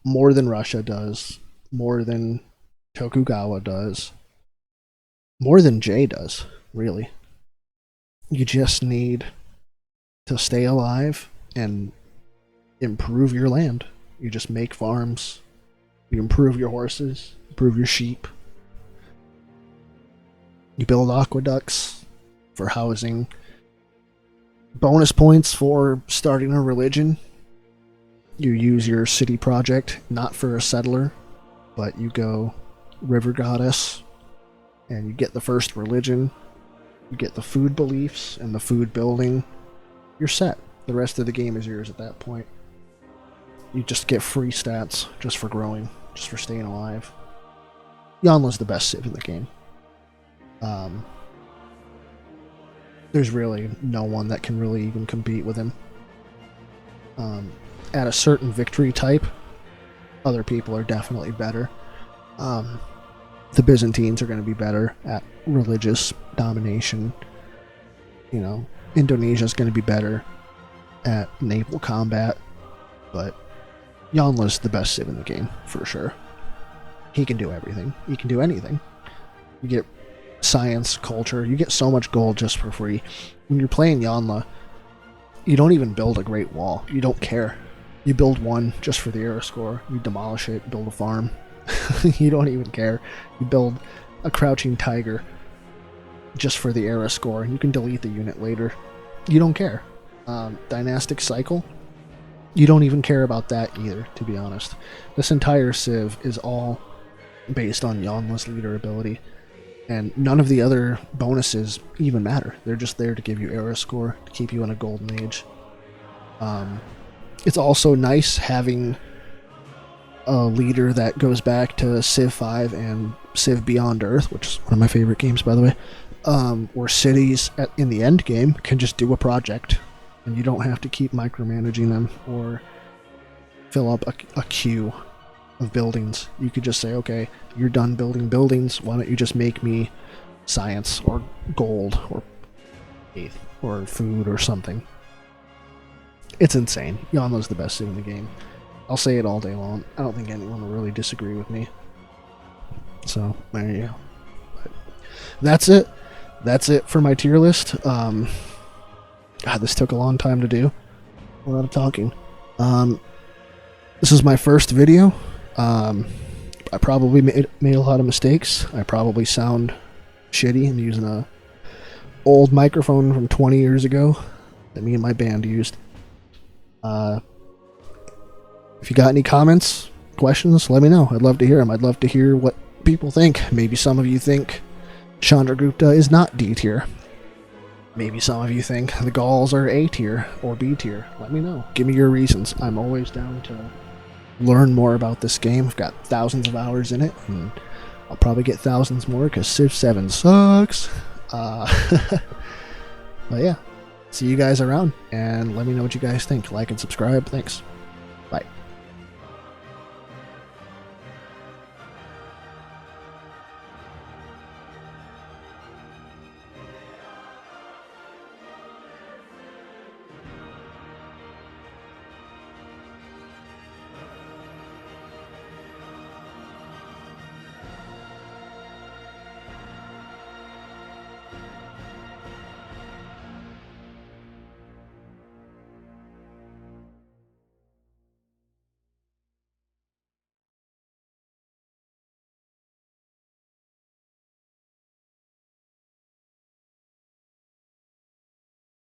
more than Russia does, more than Tokugawa does, more than Jay does, really. You just need to stay alive and improve your land. You just make farms, you improve your horses, improve your sheep, you build aqueducts for housing, bonus points for starting a religion. You use your city project not for a settler, but you go river goddess and you get the first religion, you get the food beliefs and the food building. You're set. The rest of the game is yours at that point. You just get free stats just for growing, just for staying alive. Yanla's the best Civ in the game. There's really no one that can really even compete with him. At a certain victory type, other people are definitely better. The Byzantines are going to be better at religious domination. You know, Indonesia's going to be better at naval combat, but Yanla's the best Civ in the game, for sure. He can do everything. He can do anything. You get science, culture, you get so much gold just for free. When you're playing Yanla, you don't even build a great wall. You don't care. You build one just for the era score. You demolish it, build a farm. You don't even care. You build a crouching tiger just for the era score. You can delete the unit later. You don't care. Dynastic cycle, you don't even care about that either, to be honest. This entire Civ is all based on Yanla's leader ability, and none of the other bonuses even matter. They're just there to give you era score, to keep you in a golden age. It's also nice having a leader that goes back to Civ 5 and Civ Beyond Earth, which is one of my favorite games, by the way, where cities in the end game can just do a project, and you don't have to keep micromanaging them or fill up a queue of buildings. You could just say, okay, you're done building buildings, why don't you just make me science or gold or faith or food or something. It's insane. Yanla's the best Civ in the game. I'll say it all day long. I don't think anyone will really disagree with me. So, there you go. But that's it. That's it for my tier list. God, this took a long time to do. A lot of talking. This is my first video. I probably made a lot of mistakes. I probably sound shitty. I'm using a old microphone from 20 years ago that me and my band used. If you got any comments, questions, let me know. I'd love to hear them. I'd love to hear what people think. Maybe some of you think Chandragupta is not D tier. Maybe some of you think the Gauls are A tier or B tier. Let me know. Give me your reasons. I'm always down to learn more about this game. I've got thousands of hours in it, and I'll probably get thousands more because Civ 7 sucks. But yeah, see you guys around, and let me know what you guys think. Like and subscribe. Thanks. Bye.